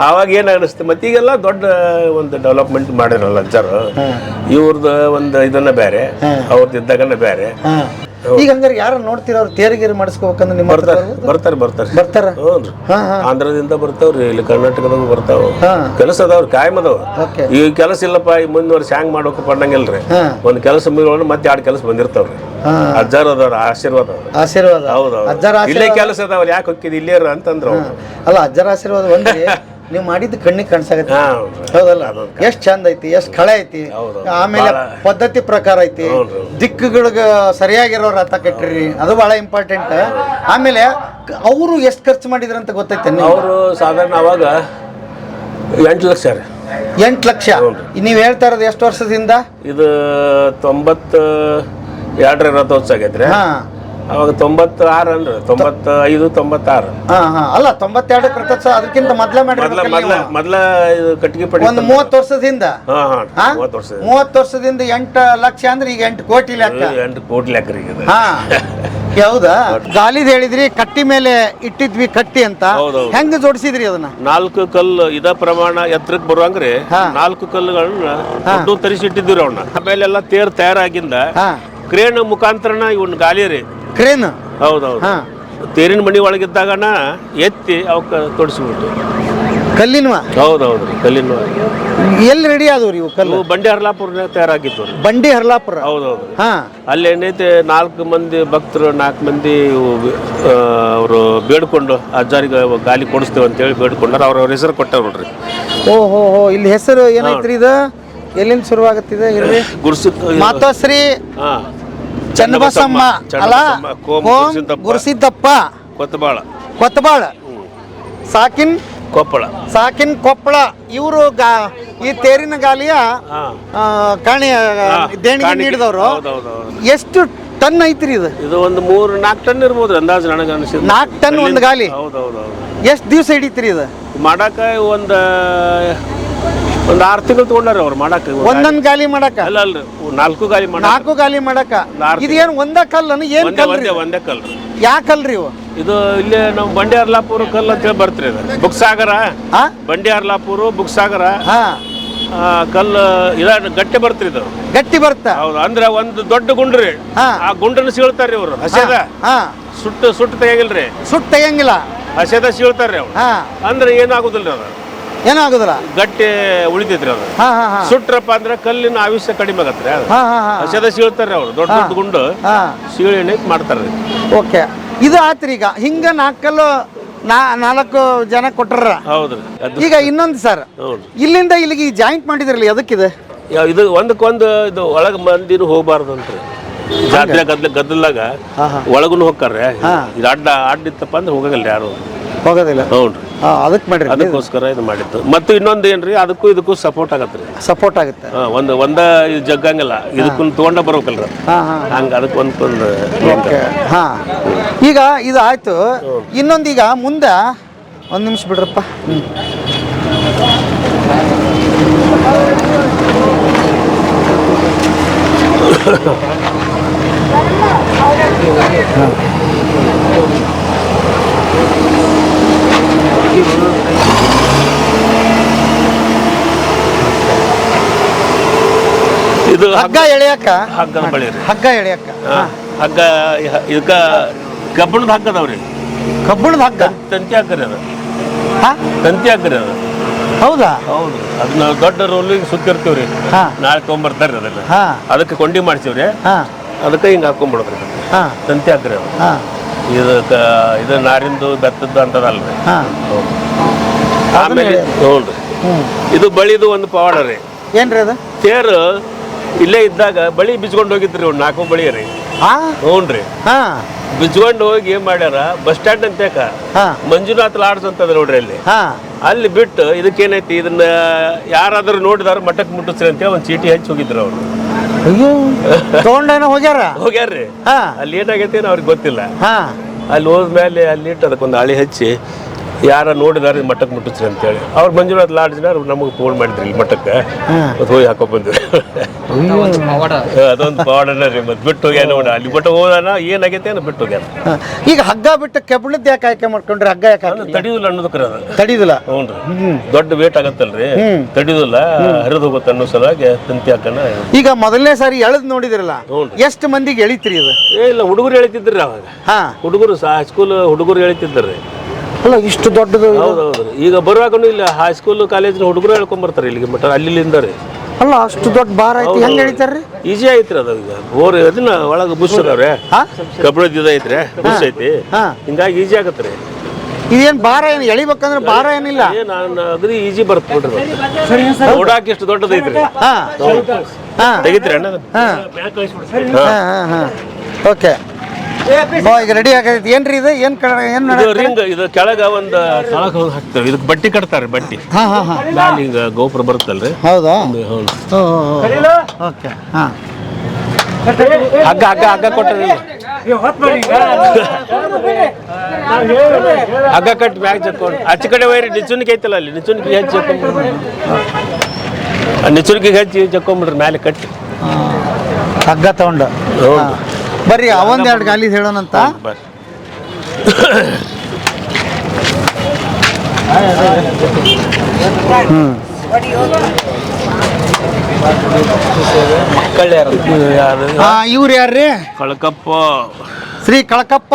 ಅವಾಗ ಏನ್ ಅನಿಸ್ತು, ಮತ್ತೆ ಈಗೆಲ್ಲ ದೊಡ್ಡ ಒಂದು ಡೆವಲಪ್ಮೆಂಟ್ ಮಾಡಿರಲ್ಲ ಅಜ್ಜಾರು. ಇವ್ರದ್ದು ಒಂದು ಇದನ್ನ ಬೇರೆ, ಅವ್ರದ್ದು ಇದ್ದಾಗನ ಬೇರೆ. ಈಗ ಹಂಗಾರೆ ಯಾರು ನೋಡ್ತೀರ ಅವ್ರು ತೇರಿಗೇರಿ ಮಾಡಿಸ್ಕೋಬೇಕಂದ್ರೆ ನಿಮ್ಮ ಬರ್ತಾರ. ಆಂಧ್ರದಿಂದ ಬರ್ತಾವ್ರಿ, ಇಲ್ಲಿ ಕರ್ನಾಟಕದಾಗ ಬರ್ತಾವ. ಕೆಲಸ ಅದಾವ್ರಿ, ಕಾಯಂ ಅದಾವ. ಈ ಕೆಲಸ ಇಲ್ಲಪ್ಪ ಈ ಮುಂದ್ ವರ್ಷ ಹ್ಯಾಂಗ್ ಮಾಡೋಕೆ ಪಡಂಗಿಲ್ರಿ. ಒಂದ್ ಕೆಲಸ ಮುಗಿದ ಮತ್ತೆ 2 ಕೆಲಸ ಬಂದಿರ್ತಾವ್ರಿ. ಅಜ್ಜಾರ ಅದಾವ್ರ ಆಶೀರ್ವಾದ. ಹೌದೌದು. ಇಲ್ಲೇ ಕೆಲಸ ಅದಾವ್ರಿ, ಯಾಕೆ ಹೋಗಿದ್ ಇಲ್ಲೇ ಅಂತಂದ್ರು. ಅಲ್ಲ ಅಜ್ಜರ ಆಶೀರ್ವಾದ ಒಂದೇ ನೀವು ಮಾಡಿದ್ದು ಕಣ್ಣಿಗೆ ಕಾಣಿಸಾಗತ್ತೆ. ಹೌದಲ್ಲ? ಎಷ್ಟ್ ಚಂದ ಐತಿ, ಎಷ್ಟ್ ಕಳೆ ಐತಿ, ಆಮೇಲೆ ಪದ್ಧತಿ ಪ್ರಕಾರ ಐತಿ, ದಿಕ್ಕುಗಳಿಗೆ ಸರಿಯಾಗಿರೋ ರಥ ಕಟ್ಟಿರಿ, ಅದು ಬಹಳ ಇಂಪಾರ್ಟೆಂಟ್. ಆಮೇಲೆ ಅವರು ಎಷ್ಟು ಖರ್ಚು ಮಾಡಿದ್ರಂತ ಗೊತ್ತೈತೆ? ಅವರು ಸಾಧಾರಣ ಅವಾಗ 8 ಲಕ್ಷ ರೀ. 8 ಲಕ್ಷ. ನೀವ್ ಹೇಳ್ತಾ ಇರೋದು ಎಷ್ಟು ವರ್ಷದಿಂದ? ಇದು 92 ರಥೋತ್ಸವ ಆಗೈತ್ರಿ. ಅವಾಗ 96 ಅಂದ್ರೆ 95 96. ಅಲ್ಲ 92 ರಥೋತ್ಸವ ಅದಕ್ಕಿಂತ ಮೊದ್ಲ ಮೊದ್ಲ ಕಟ್ಟಿಗೆ ಪಡಿ ಒಂದು 30 ವರ್ಷದಿಂದ. 30 ವರ್ಷದಿಂದ 8 ಲಕ್ಷ ಅಂದ್ರೆ ಈಗ 8 ಕೋಟಿ ಲೆಕ್ಕ. 8 ಕೋಟಿ ಲೆಕ್ಕ ರೀ. ಹೌದಾ? ಗಾಲಿದ್ ಹೇಳಿದ್ರಿ, ಕಟ್ಟಿ ಮೇಲೆ ಇಟ್ಟಿದ್ವಿ ಕಟ್ಟಿ ಅಂತ. ಹೆಂಗ ಜೋಡಿಸಿದ್ರಿ ಅದನ್ನ? 4 ಕಲ್ಲು ಇದ ಪ್ರಮಾಣ ಎತ್ತರಕ್ಕೆ ಬರುವಂಗ್ರಿ 4 ಕಲ್ಲುಗಳನ್ನ ತರಿಸಿಟ್ಟಿದ್ವಿ ಅವನ್ನ. ಆಮೇಲೆ ಎಲ್ಲ ತೇರ್ ತಯಾರಾಗಿಂದ ಕ್ರೇನ್ ಮುಖಾಂತರನ ಇವನ್ ಗಾಲಿ ರೀ. ಕ್ರೇನ್? ಹೌದೌದು. ತೇರಿನ ಮನಿ ಒಳಗಿದ್ದಾಗನ ಎತ್ತಿ ಅವಕ್ಕೆ ತೊಡಿಸ್ಬಿಟ್ಟು. ಕಲ್ಲಿನ? ಹೌದೌದು, ಕಲ್ಲಿನ. ಎಲ್ಲಿ ರೆಡಿ ಆದವ್ರಿ ಇವು ಕಲ್ಲು? ಬಂಡಿ ಹರ್ಲಾಪುರ ತಯಾರಾಗಿತ್ತು. ಬಂಡಿ ಹರ್ಲಾಪುರ? ಹೌದೌದು. ಅಲ್ಲಿ ಏನೈತೆ 4 ಮಂದಿ ಭಕ್ತರು, 4 ಮಂದಿ ಅವರು ಬೇಡ್ಕೊಂಡು ಅಜ್ಜಾರಿಗೆ ಗಾಲಿ ಕೊಡಿಸ್ತೇವೆ ಅಂತೇಳಿ ಬೇಡ್ಕೊಂಡ್ರ. ಅವ್ರ ಹೆಸರು ಕೊಟ್ಟಾರ ನೋಡ್ರಿ. ಓಹೋ, ಇಲ್ಲಿ ಹೆಸರು ಏನೈತ್ರಿ ಇದು? ಎಲ್ಲಿಂದ ಶುರುವಾಗತ್ತಿದೆ? ಮಾತೋಶ್ರೀ ಚನ್ನಬಸಮ್ಮ ಅಲ್ಲ, ಗುರುಸಿದ್ದಪ್ಪ ಕೊತ್ತಬಾಳ, ಸಾಕಿನ್ ಕೊಪ್ಪಳ. ಇವರು ಈ ತೇರಿನ ಗಾಲಿಯ ಕಾಣಿ ದೇಣಿಗೆ ನೀಡಿದವರು. ಎಷ್ಟು ಟನ್ ಐತ್ರಿ ಇದು? ಇದು ಒಂದು 3-4 ಟನ್ ಇರ್ಬೋದು ಅಂದಾಜು ನನಗೆ ಅನಿಸಿದ್ದು. 4 ಟನ್ ಒಂದು ಗಾಲಿ? ಹೌದೌದು. ಎಷ್ಟು ದಿವಸ ಹಿಡಿತ್ರಿ ಇದು ಮಾಡಾಕ? ಒಂದು 6 ತಿಂಗಳು ತಗೊಂಡಾರ ಅವ್ರು ಮಾಡಕ್ಕೆ. ಒಂದೊಂದ್ ಗಾಲಿ ಮಾಡಕ ಅಲ್ಲ ಅಲ್ರಿ 4 ಗಾಲಿ ಮಾಡಕ್ಕೆ. 4 ಗಾಲಿ ಮಾಡಕ. ಇದೇನ್ ಒಂದ ಕಲ್ಲನ ಏನ್ ಕಲ್ರಿ? ಒಂದೇ ಕಲ್ರಿ. ಯಾ ಕಲ್ರಿ ಇವು? ಇದು ಇಲ್ಲೇ ನಮ್ಮ ಬಂಡಿ ಅರ್ಲಾಪುರ ಕಲ್ಲು ಅಂತೇಳಿ ಬರ್ತ್ರಿ ಇದು. ಬುಕ್ಸಾಗರ ಬಂಡಿ ಅರ್ಲಾಪುರ ಬುಕ್ಸಾಗರ ಕಲ್ಲು ಇದ ಗಟ್ಟಿ ಬರ್ತ್ರಿ ಇದು. ಗಟ್ಟಿ ಬರ್ತ. ಹೌದು. ಅಂದ್ರೆ ಒಂದು ದೊಡ್ಡ ಗುಂಡ್ರಿ, ಆ ಗುಂಡನ್ನ ಸೀಳ್ತಾರ್ರಿ ಇವ್ರು. ಹಸೆದ ಸುಟ್ಟು ತೆಗಿಲ್ರಿ. ಸುಟ್ಟು ತೆಗಿಯಂಗಿಲ್ಲ, ಹಸೆದ ಸೀಳ್ತಾರ್ರಿ ಅವ್ರು. ಅಂದ್ರೆ ಏನಾಗುದಿಲ್ರಿ ಅದು, ಏನಾಗುದಿಲ್ಲ, ಗಟ್ಟಿ ಉಳಿತೈತ್ರಿ ಅದು. ಸುಟ್ರಪ್ಪ ಅಂದ್ರೆ ಕಲ್ಲಿನ ಆಯುಷ್ಯ ಕಡಿಮೆ ಆಗತ್ರಿ. ಹಸೆದ ಸೀಳ್ತಾರ್ರಿ ಅವ್ರು. ದೊಡ್ಡ ದೊಡ್ಡ ಗುಂಡು ಸೀಳಿ ಮಾಡ್ತಾರ್ರಿ. ಓಕೆ, ಇದು ಆತ್ರಿ. ಈಗ ಹಿಂಗ 4 ಜನ ಕೊಟ್ರ. ಹೌದ್ರಿ. ಈಗ ಇನ್ನೊಂದು ಸರ್, ಇಲ್ಲಿಂದ ಇಲ್ಲಿಗೆ ಜಾಯಿಂಟ್ ಮಾಡಿದ್ರಲ್ಲ, ಅದಕ್ಕಿದೆ ಇದು ಒಂದಕ್ಕೊಂದು ಇದು ಒಳಗ ಮಂದಿನ ಹೋಗ್ಬಾರ್ದಂತ್ರಿ. ಜಾತ್ರೆ ಗದ್ದಲಾಗ ಒಳಗುನು ಹೋಗ್ತಾರ್ರಿ. ಇದು ಅಡ್ಡ ಇತ್ತಪ್ಪ ಅಂದ್ರೆ ಹೋಗಲ್ಲ ಯಾರು, ಹೋಗೋದಿಲ್ಲ. ಹೌದ್ರಿ, ಅದಕ್ಕೆ ಮಾಡ್ರಿ, ಅದಕ್ಕೋಸ್ಕರ ಇದು ಮಾಡಿದ್ದು. ಮತ್ತು ಇನ್ನೊಂದು ಏನ್ರಿ, ಅದಕ್ಕೂ ಇದಕ್ಕೂ ಸಪೋರ್ಟ್ ಆಗತ್ರಿ. ಸಪೋರ್ಟ್ ಆಗುತ್ತೆ. ಒಂದ ಇದು ಜಗ್ಗಂಗಿಲ್ಲ, ಇದಕ್ಕೂ ತಗೊಂಡ ಬರ್ಬೇಕಲ್ರಿ. ಹಂಗ ಅದಕ್ಕೆ ಒಂದೊಂದು. ಈಗ ಇದು ಆಯ್ತು. ಇನ್ನೊಂದೀಗ ಮುಂದೆ 1 ನಿಮಿಷ ಬಿಡ್ರಪ್ಪ. ಇದು ಹಗ್ಗ ಎಳೆಯಕ, ಹಗ್ಗದ ಬಳಿ ರೀ. ಹಗ್ಗ ಎಳೆಯಕ ಹಗ್ಗ ಇದಕ್ಕ ಕಬ್ಬಣದ ಹಗ್ಗ ಅದಾವ್ರಿ. ಕಬ್ಬಣದ ಹಗ್ಗ ತಂತಿ ಹಾಕ್ರಿ ಅದು. ತಂತಿ ಹಾಕ್ರಿ ಅದು. ಹೌದಾ? ಹೌದು. ಅದನ್ನ ದೊಡ್ಡ ರೋಲಿಗೆ ಸುತ್ತಿರ್ತೀವ್ರಿ. ನಾಳೆ ತೊಗೊಂಬರ್ತಾರ್ರಿ ಅದನ್ನ. ಅದಕ್ಕೆ ಕೊಂಡಿ ಮಾಡ್ತೀವ್ರಿ. ಅದಕ್ಕೆ ಹಿಂಗೆ ಹಾಕೊಂಡ್ಬಿಡೋದ್ರಿ. ತಂತಿ ಹಾಕ್ರಿ ಅದು. ಇದು ನಾರಿಂದು ಬೆತ್ತದ್ದು ಅಂತದಲ್ರಿ. ಆಮೇಲೆ ನೋಡ್ರಿ, ಇದು ಬಳಿದು ಒಂದು ಪವಾಡ ರೀ. ಏನ್ರಿ ಅದು? ತೇರು ಇಲ್ಲೇ ಇದ್ದಾಗ ಬಳಿ ಬಿಚ್ಕೊಂಡು ಹೋಗಿದ್ರಿ, 4 ಬಳಿ ರೀ. ಹ್ಞೂನ್ರಿ. ಬಿಚ್ಕೊಂಡು ಹೋಗಿ ಏನ್ ಮಾಡ್ಯಾರ, ಬಸ್ ಸ್ಟ್ಯಾಂಡ್ ಅಂತೇಕ ಮಂಜುನಾಥ್ ಲಾಡ್ಜ್ ಅಂತದ ನೋಡ್ರಿ ಅಲ್ಲಿ. ಅಲ್ಲಿ ಬಿಟ್ಟು ಇದಕ್ಕೇನೈತಿ, ಇದನ್ನ ಯಾರಾದ್ರೂ ನೋಡಿದಾರ ಮಠಕ್ಕೆ ಮುಟ್ಟಿಸ್ರಿ ಅಂತೇಳಿ ಒಂದು ಚೀಟಿ ಹಚ್ಚಿ ಹೋಗಿದ್ರು ಅವ್ರು. ತಗೊಂಡೇನ ಹೋಗ್ಯಾರ್ರಿ. ಅಲ್ಲಿ ಏನಾಗೈತಿ ಅವ್ರಿಗೆ ಗೊತ್ತಿಲ್ಲ. ಅಲ್ಲಿ ಹೋದ್ಮೇಲೆ ಅಲ್ಲಿ ಇಟ್ಟು ಅದಕ್ಕೊಂದು ಹಳಿ ಹಚ್ಚಿ ಯಾರ ನೋಡಿದಾರೆ ಮಠಕ್ಕೆ ಮುಟ್ಟಿಸ್ರಿ ಅಂತೇಳಿ ಅವ್ರು ಮಂಜುನಾಥ್ ಲಾಡ್ಜ್ನವ್ರು ನಮಗೆ ಫೋನ್ ಮಾಡಿದ್ರಿ ಇಲ್ಲಿ ಮಠಕ್ಕೆ. ಹೋಗಿ ಹಾಕೊಂಡ್ ಬಂದ್ವಿ. ಅದೊಂದು ಪವಾಡನ ರೀ. ಮತ್ತೆ ಬಿಟ್ಟು ಹೋಗ್ಯಾನ ನೋಡ, ಅಲ್ಲಿ ಬಿಟ್ಟು ಹೋದಾನ ಏನಾಗೈತೆ ಅನ್ನೋ ಬಿಟ್ಟು ಹೋಗ್ಯಾನ. ಈಗ ಹಗ್ಗ ಬಿಟ್ಟು ಕೆಬ್ಬಣದ ಯಾಕೆ ಆಯ್ಕೆ ಮಾಡ್ಕೊಂಡ್ರಿ? ಹಗ್ಗ ಯಾಕೆ ತಡಿಯುದಿಲ್ಲ ಅನ್ನೋದಕ್ರ ಅದು. ತಡಿಯುದಿಲ್ಲ? ಹ್ಞೂ, ದೊಡ್ಡ ವೇಟ್ ಆಗತ್ತಲ್ರಿ, ತಡಿಯುದಿಲ್ಲ, ಹರಿದು ಹೋಗುತ್ತೆ ಅನ್ನೋ ಸಲುವಾಗಿ ತಂತಿ ಹಾಕನ. ಈಗ ಮೊದಲನೇ ಸಾರಿ ಎಳೆದ್ ನೋಡಿದ್ರಲ್ಲ, ಎಷ್ಟು ಮಂದಿಗೆ ಎಳಿತ್ರಿ ಇದು? ಇಲ್ಲ, ಹುಡುಗರು ಎಳಿತಿದ್ರಿ ಅವಾಗ. ಹುಡುಗರು ಹೈಸ್ಕೂಲ್ ಹುಡುಗರು ಎಳಿತಿದ್ರಿ. ಅಲ್ಲ, ಇಷ್ಟು ದೊಡ್ಡದು? ಹೌದೌದು. ಈಗ ಬರುವಾಗನು ಇಲ್ಲ ಹೈಸ್ಕೂಲ್ ಕಾಲೇಜಿನ ಹುಡುಗರು ಹೇಳ್ಕೊಂಬರ್ತಾರೆ ಇಲ್ಲಿಗೆ ಮಟ್ಟ ಅಲ್ಲಿಂದ ರೀ. ಅಲ್ಲ, ಅಷ್ಟು ದೊಡ್ಡ ಬಾರ ಐತಿ, ಹೆಂಗ್ ಎಳಿತಾರ್ರಿ? ಈಜಿ ಐತ್ರಿ ಅದು. ಈಗ ಬೋರ್ ಅದನ್ನ ಒಳಗೆ ಬುಸ್ ಅದಾವ್ರೆ, ಕಬ್ಬಣದ ಐತ್ರಿ, ಬುಸ್ ಐತಿ, ಹಿಂಗಾಗಿ ಈಜಿ ಆಗತ್ರಿ. ಇದೇನ್ ಭಾರ ಏನು ಎಳಿಬೇಕಂದ್ರೆ ಭಾರ ಏನಿಲ್ಲ, ನಾನು ಅಗದಿ ಈಜಿ ಬರ್ತ ಬಿಡ್ರಿ. ನೋಡಾಕ ಎಷ್ಟು ದೊಡ್ಡದೈತ್ರಿ. ತೆಗಿತ್ರಿ ಅಣ್ಣ. ಓಕೆ, ಈಗ ರೆಡಿ ಆಗೈತಿ. ಏನ್ರಿ ಇದು? ಏನ್ ರಿಂಗ್ ಇದು ಕೆಳಗ ಒಂದು ತಳಗ ಹಾಕ್ತೇವೆ. ಇದಕ್ಕೆ ಬಟ್ಟಿ ಕಟ್ತಾರೆ. ಬಟ್ಟಿ ಮ್ಯಾಲ ಈಗ ಗೋಪುರ ಬರುತ್ತಲ್ರಿ. ಹೌದಾ? ಓಕೆ. ಹಗ್ಗ ಹಗ್ಗ ಹಗ್ಗ ಕೊಟ್ಟದಿಲ್ಲ, ಹಗ್ಗ ಕಟ್ಟಿ ಮ್ಯಾಗ ಜಕ್ಕೊಂಡು ಆಚೆ ಕಡೆ ವೈರಿ ನಿಚುನಿಗೆ ಐತಲ್ಲ, ಅಲ್ಲಿ ನಿಚುನಿಗೆ ಹಚ್ಚಿ ಜಕ್ಕೊಂಡ್ಬಿಡ್ರಿ. ನಿಚುನಿಗೆ ಹಚ್ಚಿ ಜಕ್ಕೊಂಡ್ಬಿಡ್ರಿ ಮ್ಯಾಲೆ ಕಟ್ಟಿ. ಹಗ್ಗ ತಗೊಂಡು ಬರ್ರಿ, ಅವೊಂದೆರಡು ಗಾಲಿ ಹೇಳೋಣಂತ. ಇವ್ರು ಯಾರ್ರಿ? ಕಳಕಪ್ಪ, ಶ್ರೀ ಕಳಕಪ್ಪ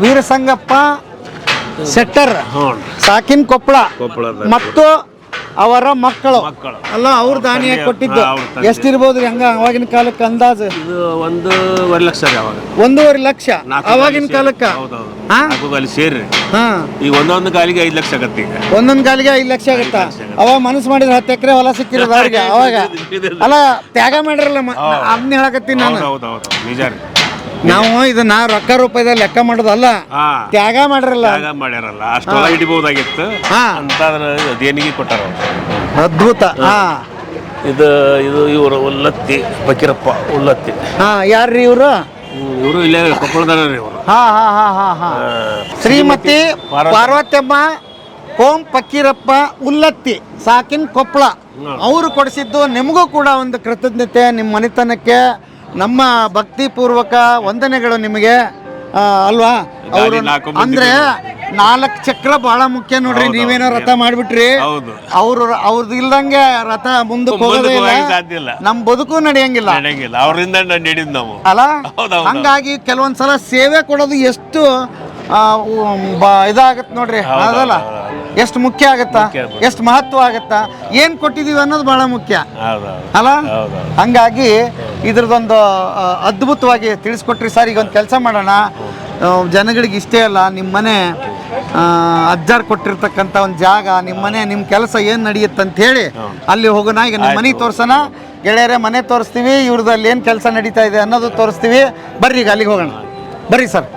ವೀರಸಂಗಪ್ಪ ಶೆಟ್ಟರ್, ಸಾಕಿನ್ ಕೊಪ್ಪಳ ಮತ್ತು ಅವರ ಮಕ್ಕಳು ಅಲ್ಲ, ಅವ್ರು ದಾನಿಯಾಗಿ ಕೊಟ್ಟಿದ್ದು. ಎಷ್ಟಿರ್ಬೋದು ಹಂಗ ಅವಾಗಿನ ಕಾಲಕ್ಕೆ ಅಂದಾಜು? 1.5 ಲಕ್ಷ ರೀ ಅವಾಗ. 1.5 ಲಕ್ಷ ಅವಾಗಿನ ಕಾಲಕ್ಕೆ ಸೇರಿ. ಈಗ ಒಂದೊಂದು ಕಾಲಿಗೆ 5 ಲಕ್ಷ ಆಗತ್ತೆ. ಈಗ ಒಂದೊಂದು ಕಾಲಿಗೆ 5 ಲಕ್ಷ ಆಗತ್ತ. ಅವಾಗ ಮನಸ್ಸು ಮಾಡಿದ್ರೆ 10 ಎಕರೆ ಹೊಲ ಸಿಕ್ಕಿರೋದು ಅವ್ರಿಗೆ. ಅವಾಗ ಅಲ್ಲ, ತ್ಯಾಗ ಮಾಡಿರಲ್ಲ, ಅದನ್ನ ಹೇಳಕತ್ತೀನಿ ನಾನು. ನಿಜ ರೀ. ನಾವು ಇದನ್ನ ರೊಕ್ಕ ರೂಪಾಯಿದಲ್ಲಿ ಲೆಕ್ಕ ಮಾಡೋದಲ್ಲ, ತ್ಯಾಗ ಮಾಡಿರಲ್ಲ. ಮಾಡ್ಯಾರಲ್ಲ, ಅಷ್ಟೆಲ್ಲ ಹಿಡಿಬಹುದಾಗಿತ್ತು ಅಂತ ದೇಣಿಗೆ ಕೊಟ್ಟಾರ. ಅದ್ಭುತ. ಇದು ಇದು ಇವರು ಉಲ್ಲತ್ತಿ ಫಕೀರಪ್ಪ ಉಲ್ಲತ್ತಿ. ಯಾರ್ರಿ ಇವರು? ಇವರು ಇಲ್ಲೇ ಕೊಪ್ಪಳದಾರ ರೀ ಇವರು. ಶ್ರೀಮತಿ ಪಾರ್ವತಮ್ಮ ಓಂ ಫಕೀರಪ್ಪ ಉಲ್ಲತ್ತಿ ಸಾಕಿನ್ ಕೊಪ್ಪಳ ಅವರು ಕೊಡಿಸಿದ್ದು ನಿಮಗೂ ಕೂಡ ಒಂದು ಕೃತಜ್ಞತೆ. ನಿಮ್ಮ ಮನೆತನಕ್ಕೆ ನಮ್ಮ ಭಕ್ತಿಪೂರ್ವಕ ವಂದನೆಗಳು ನಿಮಗೆ ಅಲ್ವಾ. ಅವರು ಅಂದ್ರೆ 4 ಚಕ್ರ ಬಹಳ ಮುಖ್ಯ ನೋಡ್ರಿ. ನೀವೇನೋ ರಥ ಮಾಡ್ಬಿಟ್ರಿ, ಅವ್ರದ್ದು ಇಲ್ದಂಗೆ ರಥ ಮುಂದಕ್ಕೆ ಹೋಗೋದೇ ಇಲ್ಲ, ನಮ್ ಬದುಕು ನಡೆಯಂಗಿಲ್ಲ ಅವರಿಂದ ನಡೆದ್ ನಾವು ಅಲ್ಲ. ಹಂಗಾಗಿ ಕೆಲವೊಂದ್ಸಲ ಸೇವೆ ಕೊಡೋದು ಎಷ್ಟು ಇದಾಗತ್ತೆ ನೋಡ್ರಿ, ಅದಲ್ಲ ಎಷ್ಟು ಮುಖ್ಯ ಆಗತ್ತಾ, ಎಷ್ಟು ಮಹತ್ವ ಆಗತ್ತಾ, ಏನ್ ಕೊಟ್ಟಿದೀವಿ ಅನ್ನೋದು ಬಹಳ ಮುಖ್ಯ ಅಲ್ಲ. ಹಂಗಾಗಿ ಇದ್ರದೊಂದು ಅದ್ಭುತವಾಗಿ ತಿಳಿಸ್ಕೊಟ್ರಿ ಸರ್. ಈಗ ಒಂದು ಕೆಲಸ ಮಾಡೋಣ, ಜನಗಳಿಗೆ ಇಷ್ಟೇ ಅಲ್ಲ, ನಿಮ್ಮ ಮನೆ ಅಜ್ಜಾರ್ ಕೊಟ್ಟಿರ್ತಕ್ಕಂಥ ಒಂದು ಜಾಗ, ನಿಮ್ಮ ಮನೆ ನಿಮ್ಮ ಕೆಲಸ ಏನು ನಡೆಯುತ್ತೆ ಅಂತ ಹೇಳಿ ಅಲ್ಲಿ ಹೋಗೋಣ. ಈಗ ನಿಮ್ಮ ಮನೆ ತೋರ್ಸೋಣ ಗೆಳೆಯರೇ, ಮನೆ ತೋರಿಸ್ತೀವಿ, ಇವ್ರದ್ದು ಅಲ್ಲಿ ಏನು ಕೆಲಸ ನಡೀತಾ ಇದೆ ಅನ್ನೋದು ತೋರಿಸ್ತೀವಿ. ಬರ್ರಿ ಈಗ ಅಲ್ಲಿಗೆ ಹೋಗೋಣ, ಬರ್ರಿ ಸರ್.